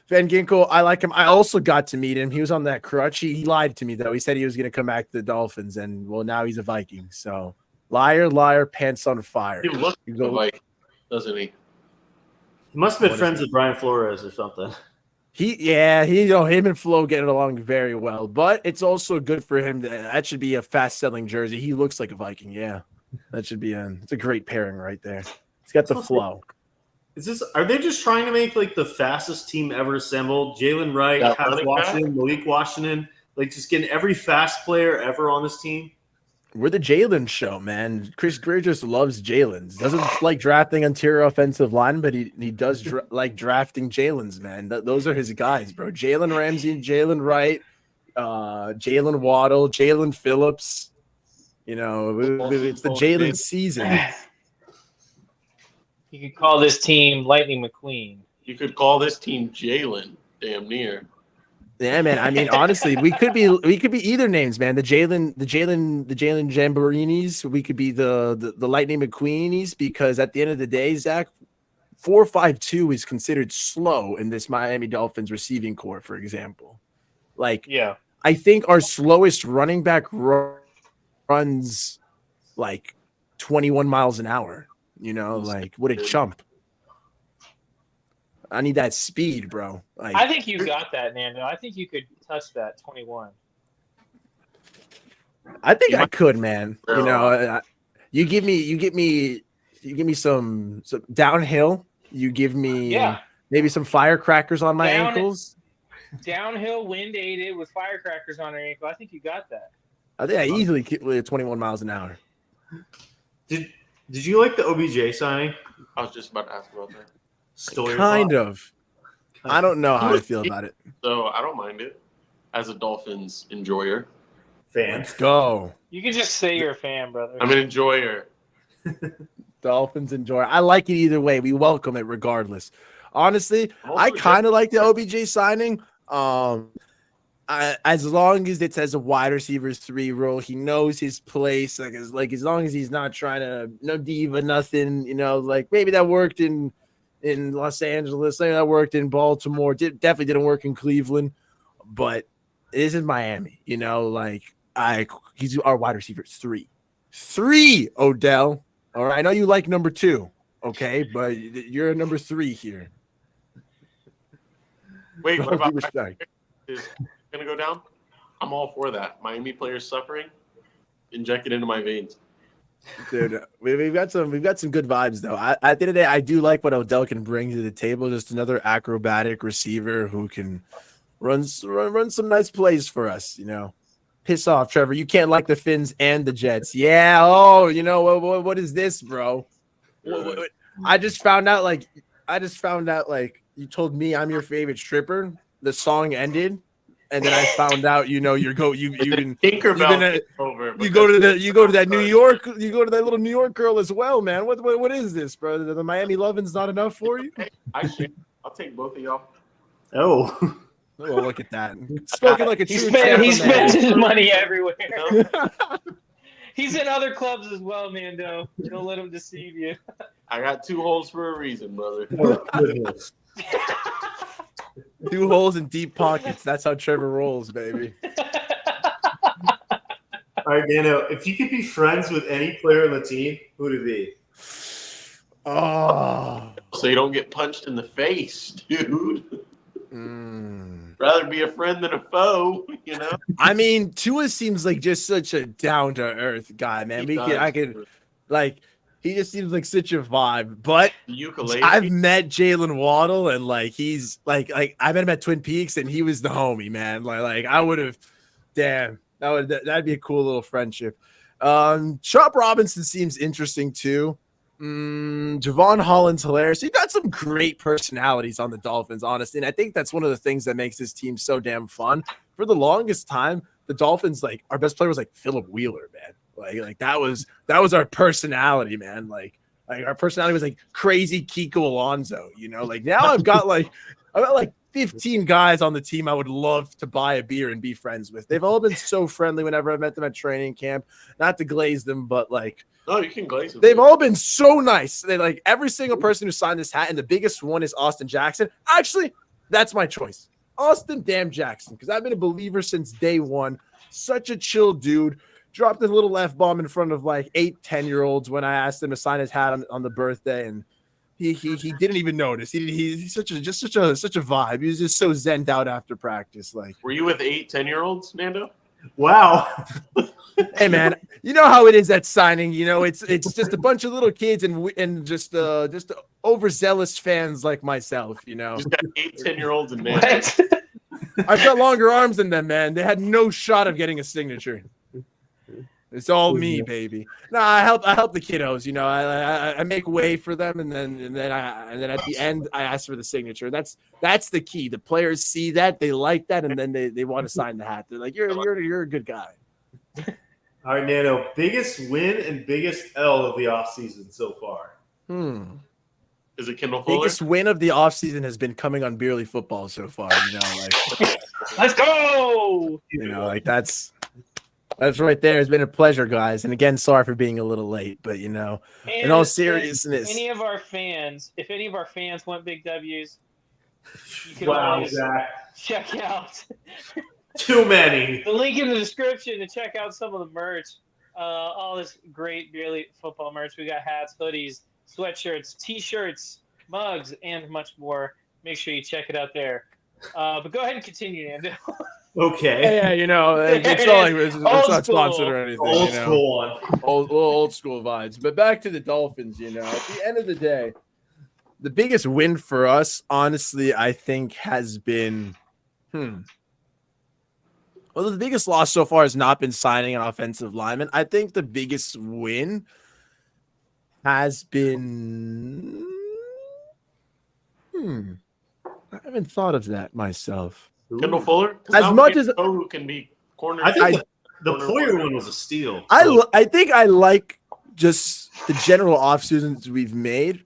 Van Ginkel, I like him. I also got to meet him. He was on that crutch. He lied to me though. He said he was going to come back to the Dolphins, and well, now he's a Viking. So liar, liar, pants on fire. He looks like, doesn't he? He must have been friends with Brian Flores or something. Him and Flo getting along very well, but it's also good for him. That should be a fast-selling jersey. He looks like a Viking. Yeah, that should be it's a great pairing right there. He's got the flow. Are they just trying to make like the fastest team ever assembled? Jalen Wright, Kyle Washington, Malik Washington, like just getting every fast player ever on this team. We're the Jalen show, man. Chris Greer just loves Jalen's. Doesn't like drafting interior offensive line, but he does like drafting Jalen's, man. Those are his guys, bro. Jalen Ramsey, Jalen Wright, Jalen Waddle, Jalen Phillips. It's the Jalen season. You could call this team Lightning McQueen. You could call this team Jalen, damn near. Yeah, man. I mean, honestly, we could be either names, man. The Jalen Jamborinis. We could be the Lightning McQueenies, because at the end of the day, Zach, 4.52 is considered slow in this Miami Dolphins receiving core, for example. Like, yeah, I think our slowest running back runs like 21 miles an hour. Like what a chump. I need that speed, bro. Like, I think you got that, Nando. I think you could touch that 21. I think I could, man. You give me some downhill. You give me maybe some firecrackers on my ankles. Downhill, wind aided with firecrackers on your ankle. I think you got that. I think I easily get 21 miles an hour. Did you like the OBJ signing? I was just about to ask about that. Kind of. I don't know how I feel about it. So I don't mind it as a Dolphins enjoyer. Fan. Let's go. You can just say you're a fan, brother. I'm an enjoyer. Dolphins enjoyer. I like it either way. We welcome it regardless. Honestly, I kind of like the OBJ signing. As long as it's as a wide receiver 3 role, he knows his place. As long as he's not trying to no diva, nothing. Like maybe that worked in Los Angeles, maybe that worked in Baltimore. Definitely didn't work in Cleveland, but this is Miami. He's our wide receiver 3. 3, Odell. All right, I know you like number 2, okay, but you're a number 3 here. Wait, what about is gonna go down? I'm all for that. Miami players suffering, inject it into my veins. Dude, we've got some good vibes though. At the end of the day, I do like what Odell can bring to the table. Just another acrobatic receiver who can run some nice plays for us. Piss off, Trevor. You can't like the Finns and the Jets. Yeah. Oh, what is this, bro? I just found out like you told me I'm your favorite stripper. The song ended, and then I found out, you go to that New York, you go to that little New York girl as well, man. What is this, bro? The Miami Lovin's not enough for you? Hey, I'll take both of y'all. Oh, well, look at that. Spoken like a true He spends man. his money everywhere. He's in other clubs as well, Nando. Don't let him deceive you. I got 2 holes for a reason, brother. goodness. 2 holes in deep pockets. That's how Trevor rolls, baby. All right, Nando, if you could be friends with any player on the team, who would it be? Oh. So you don't get punched in the face, dude. Rather be a friend than a foe, you know? I mean, Tua seems like just such a down-to-earth guy, man. He just seems like such a vibe. But I've met Jalen Waddle, and he's like I met him at Twin Peaks, and he was the homie, man. Like I would have, damn, that'd be a cool little friendship. Chop Robinson seems interesting too. Javon Holland's hilarious. You've got some great personalities on the Dolphins, honestly, and I think that's one of the things that makes this team so damn fun. For the longest time, the Dolphins, our best player was Philip Wheeler, man. Like that was our personality, man. Like our personality was crazy Kiko Alonso, you know. Now I've got 15 guys on the team I would love to buy a beer and be friends with. They've all been so friendly whenever I met them at training camp. Not to glaze them, but no, you can glaze them. They've all been so nice. They every single person who signed this hat, and the biggest one is Austin Jackson. Actually, that's my choice. Austin damn Jackson, because I've been a believer since day one. Such a chill dude. Dropped a little F-bomb in front of 8-10-year-olds when I asked him to sign his hat on the birthday, and he didn't even notice. He's such a vibe. He was just so zenned out after practice. Were you with 8-10-year-olds, Nando? Wow. Hey man, you know how it is at signing. You know, it's just a bunch of little kids and just overzealous fans like myself. You know, just got 8-10-year-olds and man. I've got longer arms than them, man. They had no shot of getting a signature. It's all me, baby. No, I help the kiddos. You know, I make way for them, and then at the end I ask for the signature. That's the key. The players see that, they like that, and then they want to sign the hat. They're like, you're a good guy. All right, Nando. Biggest win and biggest L of the offseason so far. Is it Kendall Fuller? Biggest win of the offseason has been coming on Beerly Football so far. You know, let's go. You know, that's right there. It's been a pleasure, guys. And again, sorry for being a little late, but in all seriousness, if any of our fans want big W's, you can always check out too many. The link in the description to check out some of the merch. All this great Beerly Football merch. We got hats, hoodies, sweatshirts, t-shirts, mugs, and much more. Make sure you check it out there. But go ahead and continue, Nando. Okay. Yeah, it's not it's not sponsored or anything. Old school vibes. But back to the Dolphins. At the end of the day, the biggest win for us, honestly, I think has been, well, the biggest loss so far has not been signing an offensive lineman. I think the biggest win has been, I haven't thought of that myself. Kendall Fuller? As much as who can be cornered. I think the Poyer one was a steal. I think I like just the general offseasons we've made.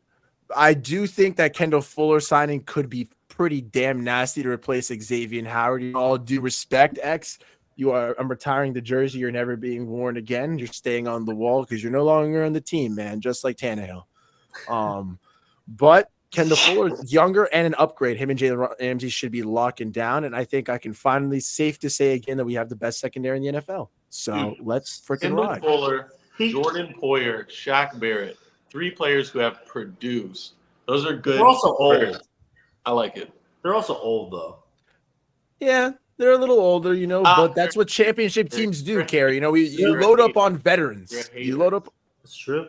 I do think that Kendall Fuller signing could be pretty damn nasty to replace Xavier Howard. You all due respect, X. I'm retiring the jersey. You're never being worn again. You're staying on the wall because you're no longer on the team, man, just like Tannehill. But Kendall Fuller's younger and an upgrade. Him and Jalen Ramsey should be locking down, and I think I can finally safe to say again that we have the best secondary in the NFL. So let's freaking ride. Fuller, Jordan Poyer, Shaq Barrett, 3 players who have produced. Those are good. They're also old. I like it. They're also old, though. Yeah, they're a little older, but that's what championship teams do, Kerry. You load up on veterans. You load up. That's true.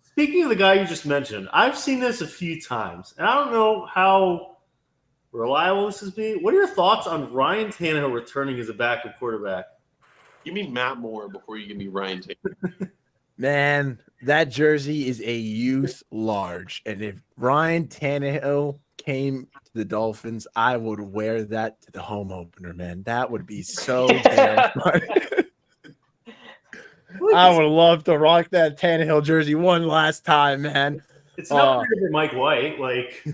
Speaking of the guy you just mentioned, I've seen this a few times, and I don't know how reliable this is being. What are your thoughts on Ryan Tannehill returning as a backup quarterback? Give me Matt Moore before you give me Ryan Tannehill. Man, that jersey is a youth large, and if Ryan Tannehill came to the Dolphins, I would wear that to the home opener, man. That would be so damn fun. I would love to rock that Tannehill jersey one last time, man. It's not for Mike White. Like,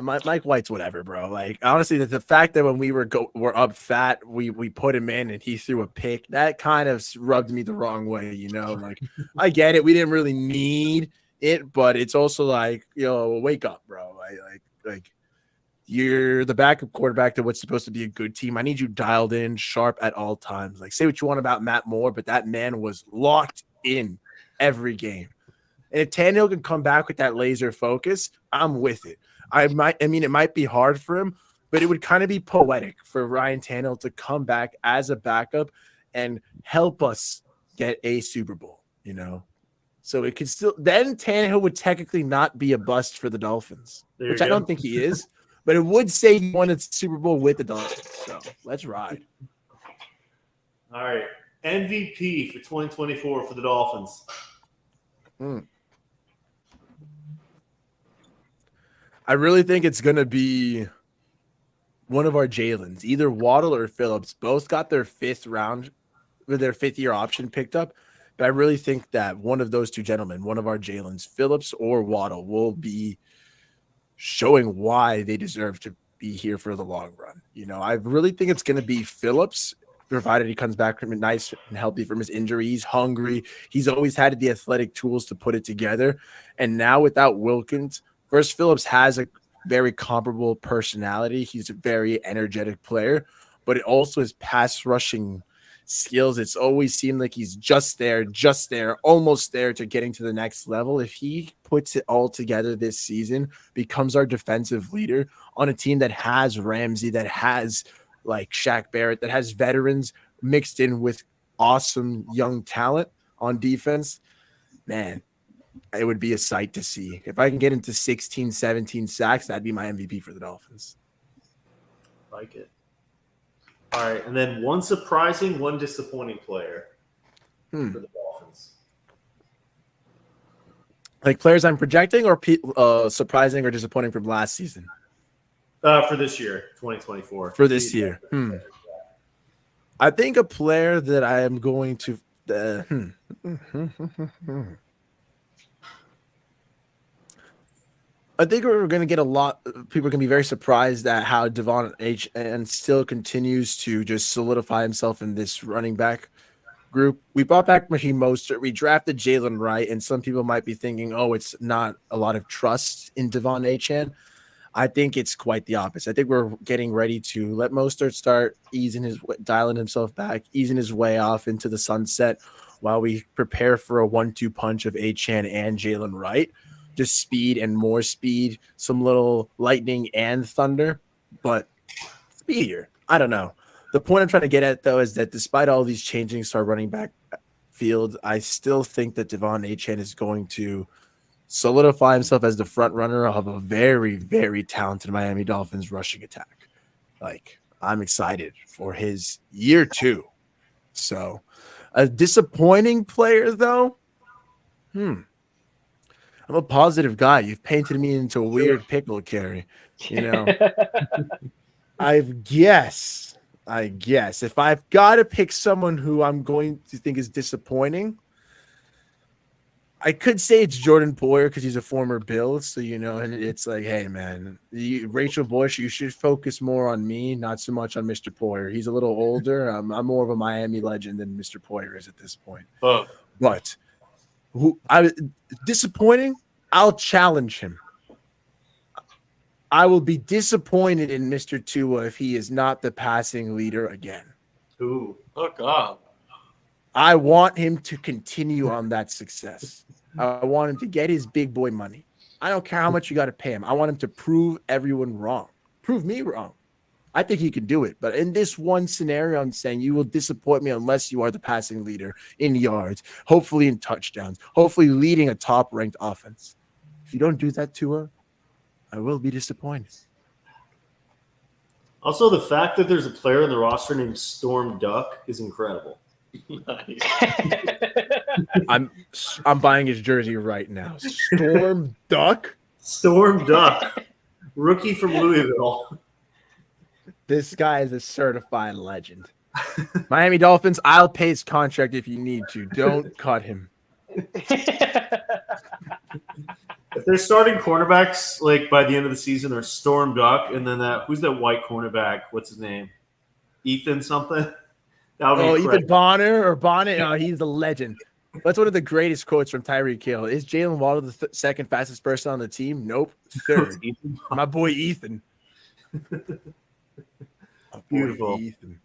Mike White's whatever, bro. Like, honestly, the fact that when we were up fat, we put him in and he threw a pick, that kind of rubbed me the wrong way, you know? Like, I get it. We didn't really need it, but it's also like, wake up, bro. Like you're the backup quarterback to what's supposed to be a good team. I need you dialed in, sharp at all times. Like, say what you want about Matt Moore, but that man was locked in every game. And if Tannehill can come back with that laser focus, I'm with it. It might be hard for him, but it would kind of be poetic for Ryan Tannehill to come back as a backup and help us get a Super Bowl, you know? So it could still, then Tannehill would technically not be a bust for the Dolphins, which I don't think he is, but it would say he won a Super Bowl with the Dolphins. So let's ride. All right. MVP for 2024 for the Dolphins. I really think it's going to be one of our Jalen's, either Waddle or Phillips. Both got their fifth year option picked up. But I really think that one of those two gentlemen, one of our Jalen's, Phillips or Waddle, will be showing why they deserve to be here for the long run. You know, I really think it's going to be Phillips, provided he comes back from nice and healthy from his injury. He's hungry. He's always had the athletic tools to put it together. And now without Wilkins, first, Phillips has a very comparable personality. He's a very energetic player, but it also his pass rushing skills. It's always seemed like he's just there, almost there to getting to the next level. If he puts it all together this season, becomes our defensive leader on a team that has Ramsey, that has like Shaq Barrett, that has veterans mixed in with awesome young talent on defense, man, it would be a sight to see. If I can get into 16, 17 sacks, that'd be my MVP for the Dolphins. Like it. All right, and then one surprising, one disappointing player for the Dolphins. Like players I'm projecting, or surprising or disappointing from last season? For this year, 2024. For this year. I think a player that I am going to I think we're going to get a lot. People are going to be very surprised at how Devon Achane still continues to just solidify himself in this running back group. We brought back Raheem Mostert. We drafted Jalen Wright, and some people might be thinking, oh, it's not a lot of trust in Devon Achane. I think it's quite the opposite. I think we're getting ready to let Mostert start dialing himself back, easing his way off into the sunset while we prepare for a 1-2 punch of Achane and Jalen Wright. Just speed and more speed, some little lightning and thunder, but speedier. I don't know. The point I'm trying to get at, though, is that despite all these changings to our running back field, I still think that Devon Achane is going to solidify himself as the front runner of a very, very talented Miami Dolphins rushing attack. Like, I'm excited for his year 2. So, a disappointing player, though? I'm a positive guy. You've painted me into a weird pickle, Carrie. You know, I guess if I've got to pick someone who I'm going to think is disappointing, I could say it's Jordan Poyer because he's a former Bill. So, you know, and it's like, hey, man, Rachel Bush, you should focus more on me, not so much on Mr. Poyer. He's a little older. I'm more of a Miami legend than Mr. Poyer is at this point. But disappointing, I'll challenge him. I will be disappointed in Mr. Tua if he is not the passing leader again. Ooh, fuck off. I want him to continue on that success. I want him to get his big boy money. I don't care how much you got to pay him. I want him to prove everyone wrong. Prove me wrong. I think he can do it. But in this one scenario, I'm saying you will disappoint me unless you are the passing leader in yards, hopefully in touchdowns, hopefully leading a top-ranked offense. If you don't do that, Tua, I will be disappointed. Also, the fact that there's a player in the roster named Storm Duck is incredible. Nice. I'm buying his jersey right now. Storm Duck? Storm Duck. Rookie from Louisville. This guy is a certified legend. Miami Dolphins, I'll pay his contract if you need to. Don't cut him. If they're starting cornerbacks like by the end of the season, are Storm Duck, and then who's that white cornerback? What's his name? Ethan something. That would be Ethan Bonner or Bonnet. Oh, he's a legend. That's one of the greatest quotes from Tyreek Hill. Is Jalen Waddle the second fastest person on the team? Nope. Third. My boy Ethan. Beautiful. Ethan.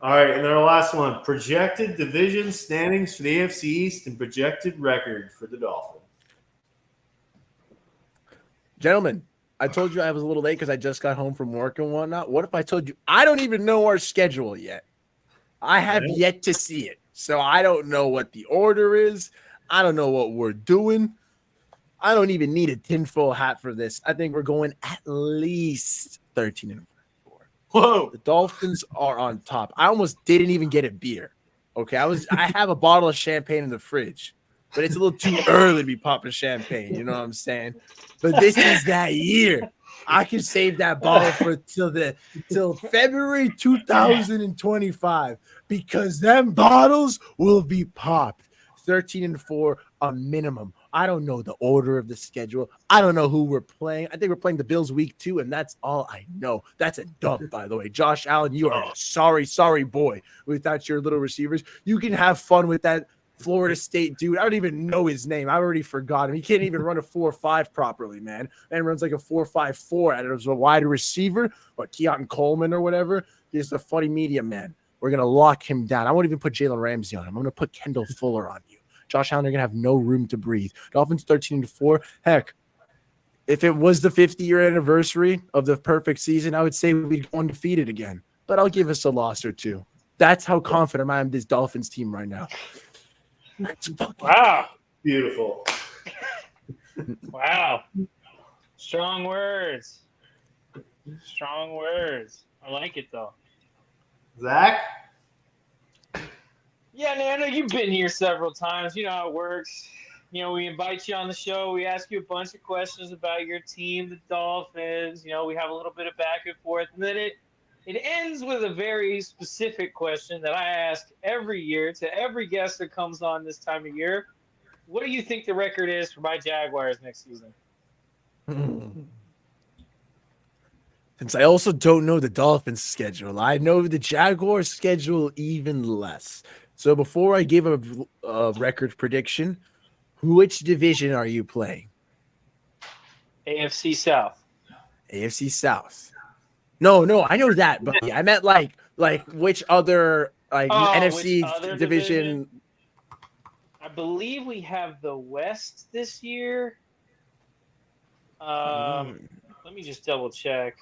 All right, and then our last one. Projected division standings for the AFC East and projected record for the Dolphins. Gentlemen, I told you I was a little late because I just got home from work and whatnot. What if I told you I don't even know our schedule yet? I have yet to see it. So I don't know what the order is. I don't know what we're doing. I don't even need a tinfoil hat for this. I think we're going at least 13-4. Whoa. The Dolphins are on top. I almost didn't even get a beer. Okay. I have a bottle of champagne in the fridge, but it's a little too early to be popping champagne. You know what I'm saying? But this is that year. I can save that bottle for till February 2025 because them bottles will be popped. 13-4 a minimum. I don't know the order of the schedule. I don't know who we're playing. I think we're playing the Bills week 2, and that's all I know. That's a dub, by the way. Josh Allen, you are a sorry boy without your little receivers. You can have fun with that Florida State dude. I don't even know his name. I already forgot him. He can't even run a 4.5 properly, man. Man runs like a 4.54 at it as a wide receiver, or Keaton Coleman or whatever. He's a funny medium man. We're going to lock him down. I won't even put Jalen Ramsey on him. I'm going to put Kendall Fuller on you. Josh Allen are going to have no room to breathe. Dolphins 13-4. Heck, if it was the 50-year anniversary of the perfect season, I would say we'd go undefeated again. But I'll give us a loss or two. That's how confident I am in this Dolphins team right now. Wow. Beautiful. Wow. Strong words. Strong words. I like it, though. Zach? Yeah, Nando, you've been here several times. You know how it works. You know, we invite you on the show. We ask you a bunch of questions about your team, the Dolphins. You know, we have a little bit of back and forth. And then it ends with a very specific question that I ask every year to every guest that comes on this time of year. What do you think the record is for my Jaguars next season? Since I also don't know the Dolphins' schedule, I know the Jaguars' schedule even less. So before I give a record prediction, which division are you playing? AFC South. AFC South. No, I know that, but I meant like which other NFC which other division? I believe we have the West this year. Let me just double check.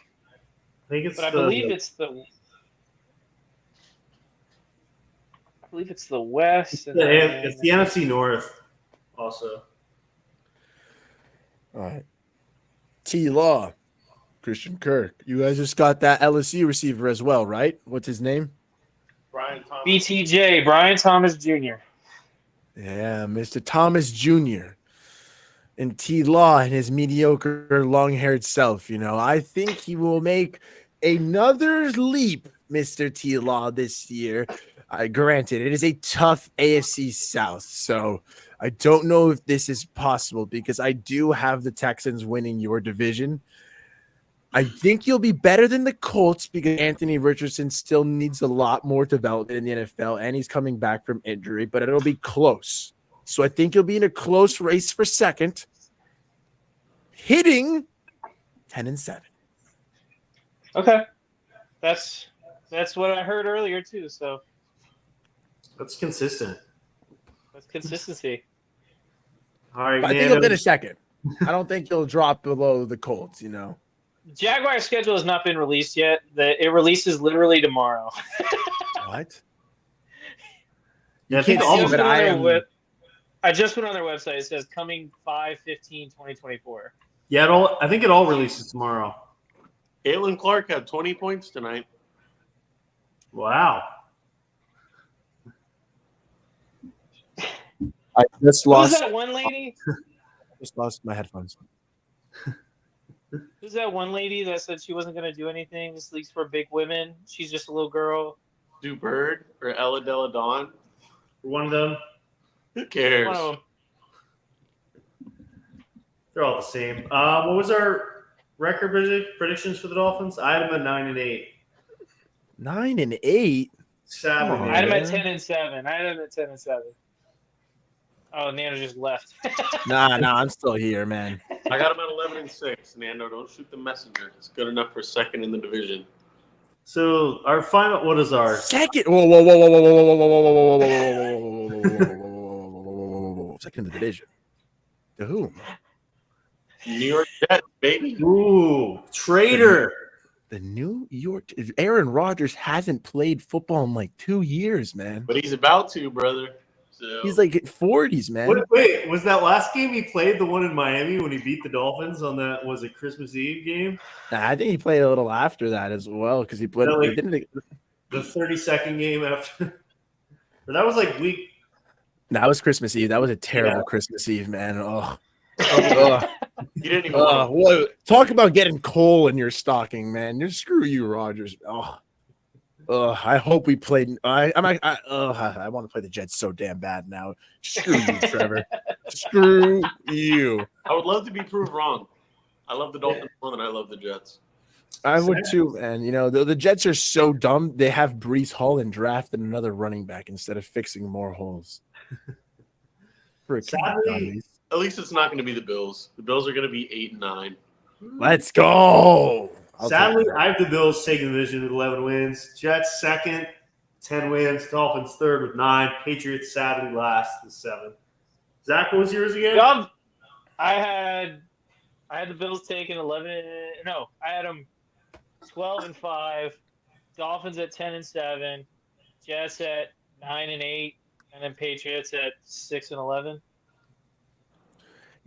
I believe it's the West. It's the NFC North also. All right. T-Law, Christian Kirk. You guys just got that LSU receiver as well, right? What's his name? Brian Thomas. BTJ, Brian Thomas Jr. Yeah, Mr. Thomas Jr. And T-Law and his mediocre long-haired self. You know, I think he will make another leap, Mr. T-Law, this year. Granted, it is a tough AFC South, so I don't know if this is possible because I do have the Texans winning your division. I think you'll be better than the Colts because Anthony Richardson still needs a lot more development in the NFL, and he's coming back from injury, but it'll be close. So I think you'll be in a close race for second, hitting 10-7. Okay, that's what I heard earlier too. So that's consistent. That's consistency. All right, I think he'll finish second. I don't think he'll drop below the Colts. You know, Jaguar schedule has not been released yet. It releases literally tomorrow. What? Yeah, I think all of it. I just went on their website. It says coming 5/15/2024. Yeah, I think it all releases tomorrow. Caitlin Clark had 20 points tonight. Wow. I just lost. Who's that one lady? Just lost my headphones. Who's that one lady that said she wasn't going to do anything? This league's for big women. She's just a little girl. Do Bird or Ella Della Dawn? One of them. Who cares? One of them. They're all the same. What was our record predictions for the Dolphins? I had them at 9-8. 9-8. Sadly, Come on, I had him at man. 10-7. I had him at 10-7. Oh, Nando just left. Nah, I'm still here, man. I got him at 11-6. Nando, don't shoot the messenger. It's good enough for second in the division. So our final. What is our Second. Whoa. Second in the division. To whom? New York Jets, baby. Ooh, traitor. The New York. Aaron Rodgers hasn't played football in like 2 years, man. But he's about to, brother. So He's like 40s, man. Wait, was that last game he played the one in Miami when he beat the Dolphins on that? Was it Christmas Eve game? Nah, I think he played a little after that as well because he played. No, He like- didn't. The 32nd game after. But that was like week. That was Christmas Eve. That was a terrible Christmas Eve, man. Oh, you didn't even want talk about getting coal in your stocking, man. You're screw you, Rodgers. I hope we played. I want to play the Jets so damn bad now. Screw you, Trevor. Screw you. I would love to be proved wrong. I love the Dolphins more than I love the Jets. I would too, man. You know, the Jets are so dumb. They have Breece Hall and drafted another running back instead of fixing more holes. Sadly- At least it's not going to be the Bills. The Bills are going to be 8-9. Let's go. Sadly, I have the Bills taking the division with 11 wins. Jets second, 10 wins. Dolphins third with 9. Patriots sadly last with 7. Zach, what was yours again? Yup. I had the Bills taking 11. No, I had them 12-5. Dolphins at 10-7. Jets at 9-8, and then Patriots at 6-11.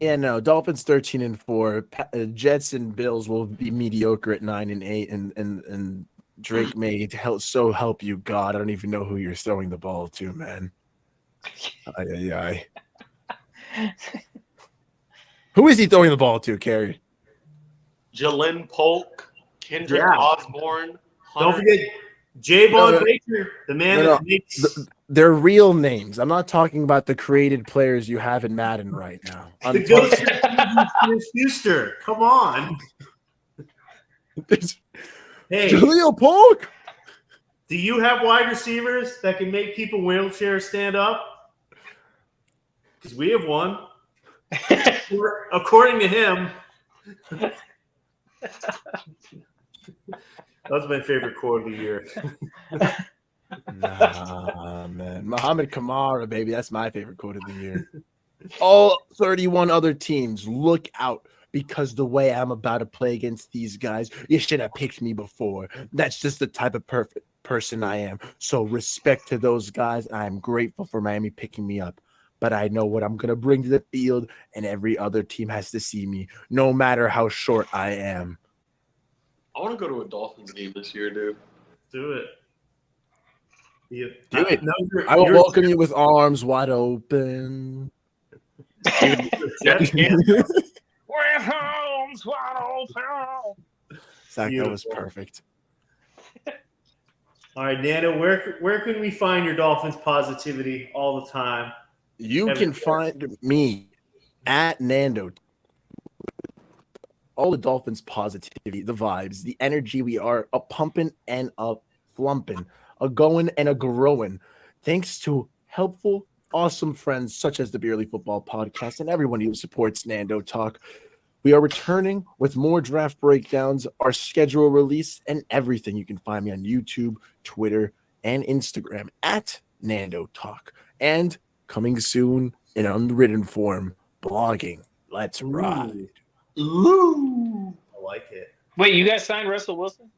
Yeah, no. Dolphins 13-4. Jets and Bills will be mediocre at 9-8, and Drake may help you, God. I don't even know who you're throwing the ball to, man. Ay. Who is he throwing the ball to, Kerry? Jalen Polk, Kendrick Yeah. Osborne. Don't Hunter- forget J-Bone No. Baker, the man No. that makes. They're real names. I'm not talking about the created players you have in Madden right now. I'm The talking- ghost Schuster. Come on. Hey, Jaleel Polk. do you have wide receivers that can make people in wheelchairs stand up? Because we have one. According to him. That's my favorite quote of the year. Nah, man. Muhammad Kamara, baby. That's my favorite quote of the year. All 31 other teams, look out, because the way I'm about to play against these guys, you should have picked me before. That's just the type of perfect person I am. So respect to those guys. I'm grateful for Miami picking me up. But I know what I'm going to bring to the field, and every other team has to see me, no matter how short I am. I want to go to a Dolphins game this year, dude. Do it. Do it. No, I will welcome you with arms wide open. Jets game. With arms wide open. Zach, that was Beautiful. perfect. All right, Nando, where can we find your Dolphins positivity all the time? You Every can find me at Nando. All the Dolphins positivity, the vibes, the energy. We are a pumping and a flumping, a going and a growing. Thanks to helpful, awesome friends such as the Beerly Football Podcast and everyone who supports Nando Talk. We are returning with more draft breakdowns, our schedule release, and everything. You can find me on YouTube, Twitter, and Instagram at Nando Talk. And coming soon in unwritten form, blogging. Let's ride. Ooh. I like it. Wait, you guys signed Russell Wilson?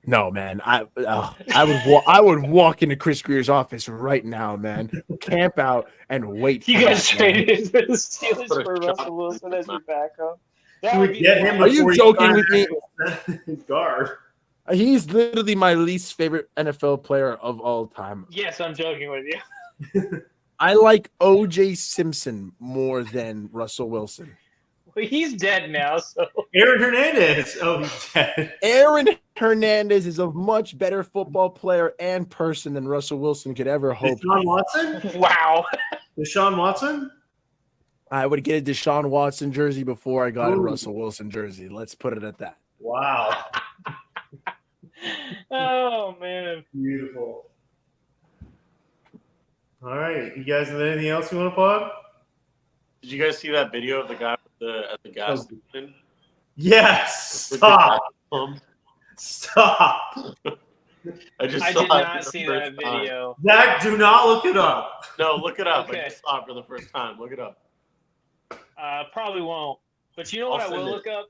No, man. I would walk into Chris Greer's office right now, man. Camp out and wait. You for guys that, man. traded the Steelers Put a for shot Russell Wilson as your backup? Can That we would be get him Are you before he joking signs with me? Guard. He's literally my least favorite NFL player of all time. Yes, I'm joking with you. I like O.J. Simpson more than Russell Wilson. But he's dead now, so Aaron Hernandez. Oh, he's dead. Aaron Hernandez is a much better football player and person than Russell Wilson could ever hope. Deshaun Watson? wow. Deshaun Watson? I would get a Deshaun Watson jersey before I got a Ooh. Russell Wilson jersey. Let's put it at that. Wow. Oh man. Beautiful. All right. You guys have anything else you want to plug? Did you guys see that video of the guy at the gas station? Yes. With the Stop. gas Stop. I I saw did it for not the see first that time. video. Zach, do not look it up. No, look it up. Okay. I just saw it for the first time. Look it up. Probably won't. But you know what I'll I will send it. look up?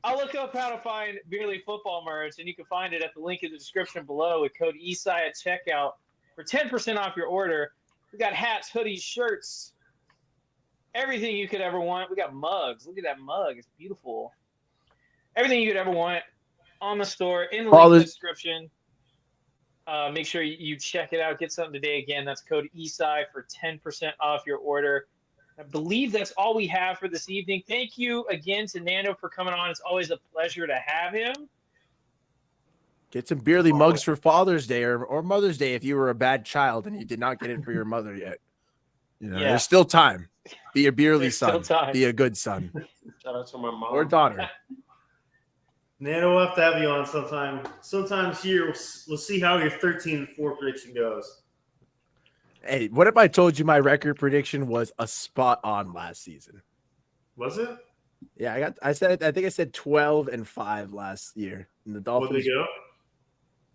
I'll look up how to find Beer League football merch, and you can find it at the link in the description below with code ESI at checkout for 10% off your order. We got hats, hoodies, shirts, everything you could ever want. We got mugs. Look at that mug. It's beautiful. Everything you could ever want on the store in the link in the description. Make sure you check it out. Get something today. Again, that's code ESI for 10% off your order. I believe that's all we have for this evening. Thank you again to Nando for coming on. It's always a pleasure to have him. Get some Beerly mugs for Father's Day or Mother's Day if you were a bad child and you did not get it for your mother yet. You know, Yeah. There's still time. Be a Beerly There's son. still time. Be a good son Shout out to my mom. or daughter. Nando, we'll have to have you on sometime. Sometimes here, we'll see how your 13-4 prediction goes. Hey, what if I told you my record prediction was a spot on last season? Was it? Yeah, I think I said 12-5 last year. And the What Dolphins, did they go?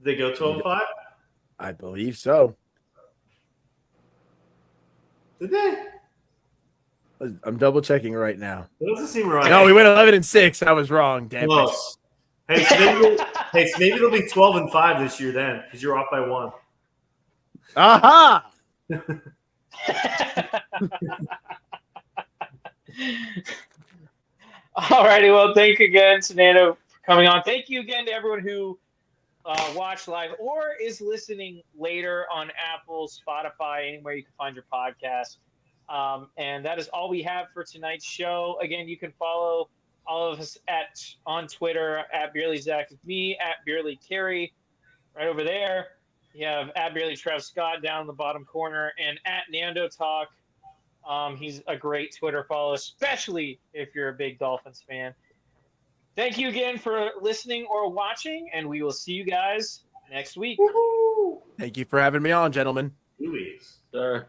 Did they go 12-5? I believe so. Did they? I'm double checking right now. That doesn't seem right. No, we went 11-6. I was wrong. Damn it. Close. Hey, so maybe they'll be 12-5 this year then, because you're off by 1. Aha! Alrighty, well, thank you again to Nando for coming on. Thank you again to everyone who watched live or is listening later on Apple, Spotify, anywhere you can find your podcast. And that is all we have for tonight's show. Again, you can follow all of us on Twitter at BeerlyZach, me at BeerlyCarey, right over there. You have at Beerly Trev Scott down in the bottom corner, and at Nando Talk. He's a great Twitter follow, especially if you're a big Dolphins fan. Thank you again for listening or watching, and we will see you guys next week. Thank you for having me on, gentlemen. Louise. Sure.